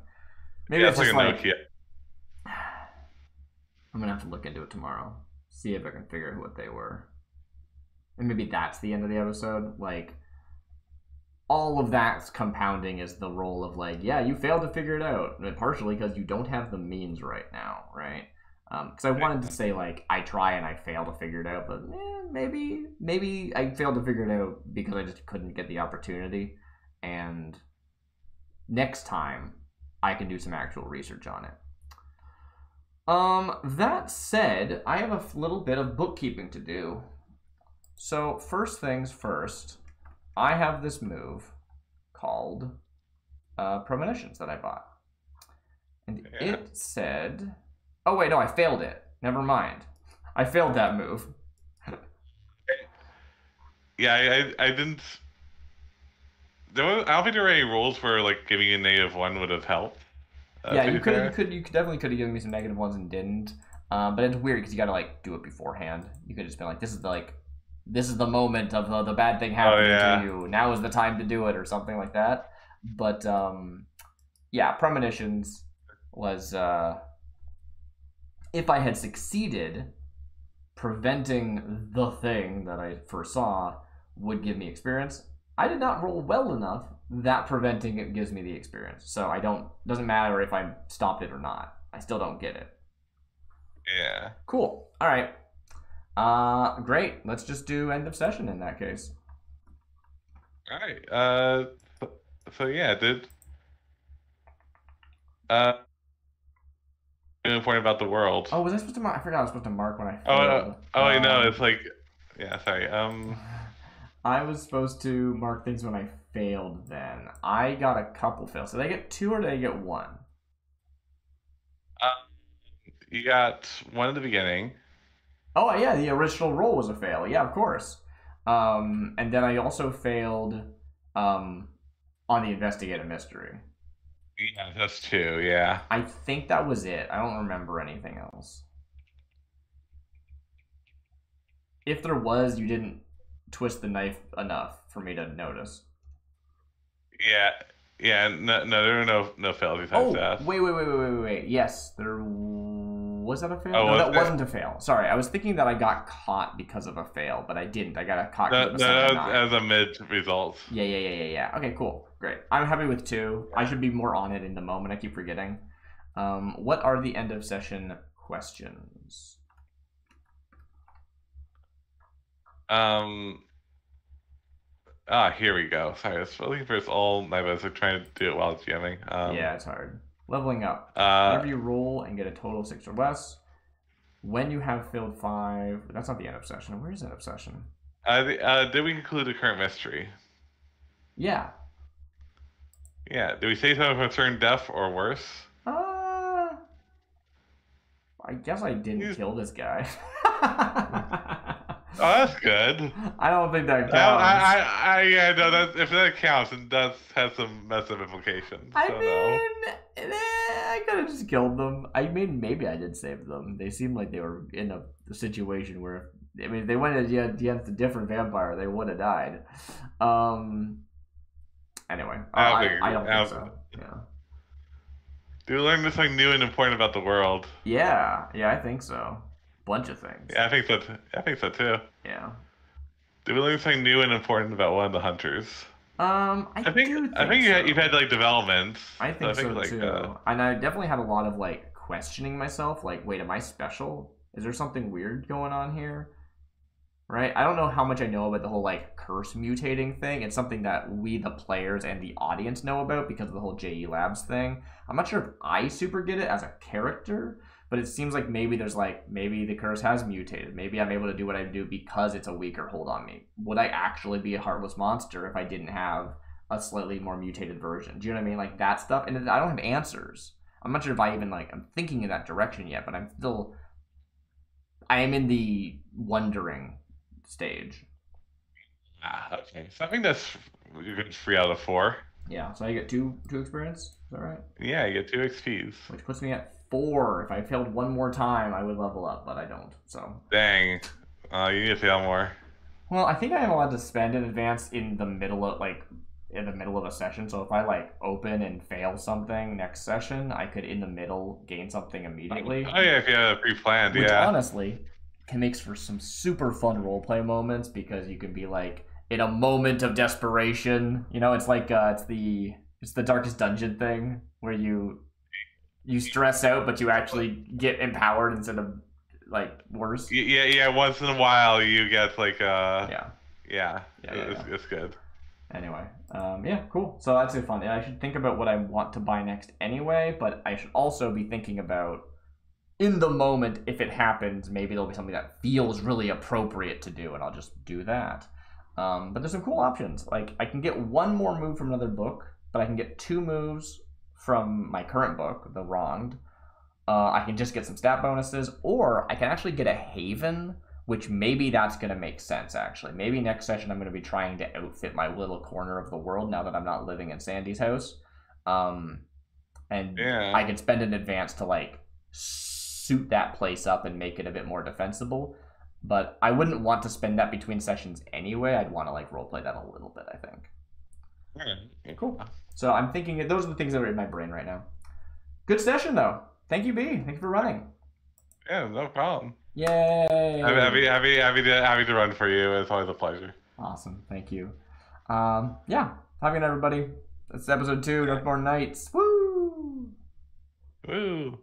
Maybe Yeah, it's it's like a just like Nokia. I'm gonna have to look into it tomorrow, see if I can figure out what they were, and maybe that's the end of the episode. Like all of that's compounding is the role of like, yeah, you failed to figure it out, partially because you don't have the means right now, right? Because I wanted to say like I try and I fail to figure it out, but maybe I failed to figure it out because I just couldn't get the opportunity, and next time I can do some actual research on it. That said, I have a little bit of bookkeeping to do. So first things first, I have this move called Premonitions that I bought. And it said... Oh, wait, no, I failed it. Never mind. I failed that move. Yeah, I didn't. I don't think there were any rules where like giving you -1 would have helped. Yeah, you definitely could have given me some negative ones and didn't. But it's weird because you got to like do it beforehand. You could just been like, this is the moment of the bad thing happening to you. Now is the time to do it, or something like that. But yeah, Premonitions was if I had succeeded, preventing the thing that I foresaw would give me experience. I did not roll well enough that preventing it gives me the experience. So doesn't matter if I stopped it or not. I still don't get it. Yeah. Cool. All right. Great. Let's just do end of session in that case. All right. So yeah, important about the world. Oh, was I supposed to mark? I forgot I was supposed to mark when I failed. Oh, no, it's like, yeah, sorry. I was supposed to mark things when I failed then. I got a couple fails. Did I get 2 or did I get 1? You got 1 at the beginning. Oh, yeah, the original roll was a fail. Yeah, of course. And then I also failed on the investigate a mystery. Yeah, that's 2, yeah. I think that was it. I don't remember anything else. If there was, you didn't twist the knife enough for me to notice. Yeah, no, there were no fails besides that. Wait. Yes, there was that a fail? Oh, no, that wasn't a fail. Sorry, I was thinking that I got caught because of a fail, but I didn't. I got caught because of a 79. As a mid result. Yeah. Okay, cool. Great. I'm happy with 2. I should be more on it in the moment. I keep forgetting. What are the end of session questions? Here we go. Sorry, I was looking for this all night. I was like trying to do it while jamming. Yeah, it's hard. Leveling up. Whenever you roll and get a total of 6 or less, when you have filled 5, that's not the end of session. Where is end of session? Did we conclude the current mystery? Yeah. Yeah. Did we say something concern death or worse? I guess I didn't kill this guy. Oh, that's good. I don't think that counts. Yeah, no, if that counts, it does have some massive implications. I could have just killed them. I mean, maybe I did save them. They seemed like they were in a situation where, I mean, if they went against a different vampire, they would have died. Anyway, I don't think so. Yeah. Do we learn something new and important about the world? Yeah, I think so. Bunch of things. Yeah, I think so too. Yeah. Did we learn something new and important about one of the hunters? I think you've had like developments. I think so too. And I definitely had a lot of like questioning myself. Like, wait, am I special? Is there something weird going on here? Right? I don't know how much I know about the whole like curse mutating thing. It's something that we, the players and the audience, know about because of the whole JE Labs thing. I'm not sure if I super get it as a character, but it seems like maybe the curse has mutated. Maybe I'm able to do what I do because it's a weaker hold on me. Would I actually be a heartless monster if I didn't have a slightly more mutated version? Do you know what I mean? Like that stuff. And I don't have answers. I'm not sure if I even I'm thinking in that direction yet, but I am in the wondering stage. Okay. So I think that's you get 3 out of 4. Yeah, so I get 2 experience. Is that right? Yeah, you get 2 XPs. Which puts me at 4. If I failed one more time, I would level up, but I don't. So. Dang. You need to fail more. Well, I think I am allowed to spend in advance in the middle of a session. So if I like open and fail something next session, I could in the middle gain something immediately. Oh yeah, if you have it pre-planned, Which yeah. honestly can make for some super fun roleplay moments because you can be like in a moment of desperation. You know, it's like it's the darkest dungeon thing where you stress out, but you actually get empowered instead of like worse. Yeah, yeah. Once in a while, you get like Yeah, yeah, yeah, yeah, yeah. it's good. Anyway, yeah, cool. So that's it fun. And I should think about what I want to buy next anyway, but I should also be thinking about in the moment, if it happens, maybe there'll be something that feels really appropriate to do, and I'll just do that. But there's some cool options. Like, I can get one more move from another book, but I can get two moves from my current book, The Wronged. I can just get some stat bonuses, or I can actually get a Haven, which maybe that's going to make sense, actually. Maybe next session I'm going to be trying to outfit my little corner of the world now that I'm not living in Sandy's house. And Yeah. I can spend in advance to, like, suit that place up and make it a bit more defensible. But I wouldn't want to spend that between sessions anyway. I'd want to, like, roleplay that a little bit, I think. Okay, cool. So I'm thinking those are the things that are in my brain right now. Good session, though. Thank you, B. Thank you for running. Yeah, no problem. Yay! Happy to run for you. It's always a pleasure. Awesome. Thank you. Yeah. Have a good night, everybody. That's episode 2 of Mourne Nights. Woo! Woo!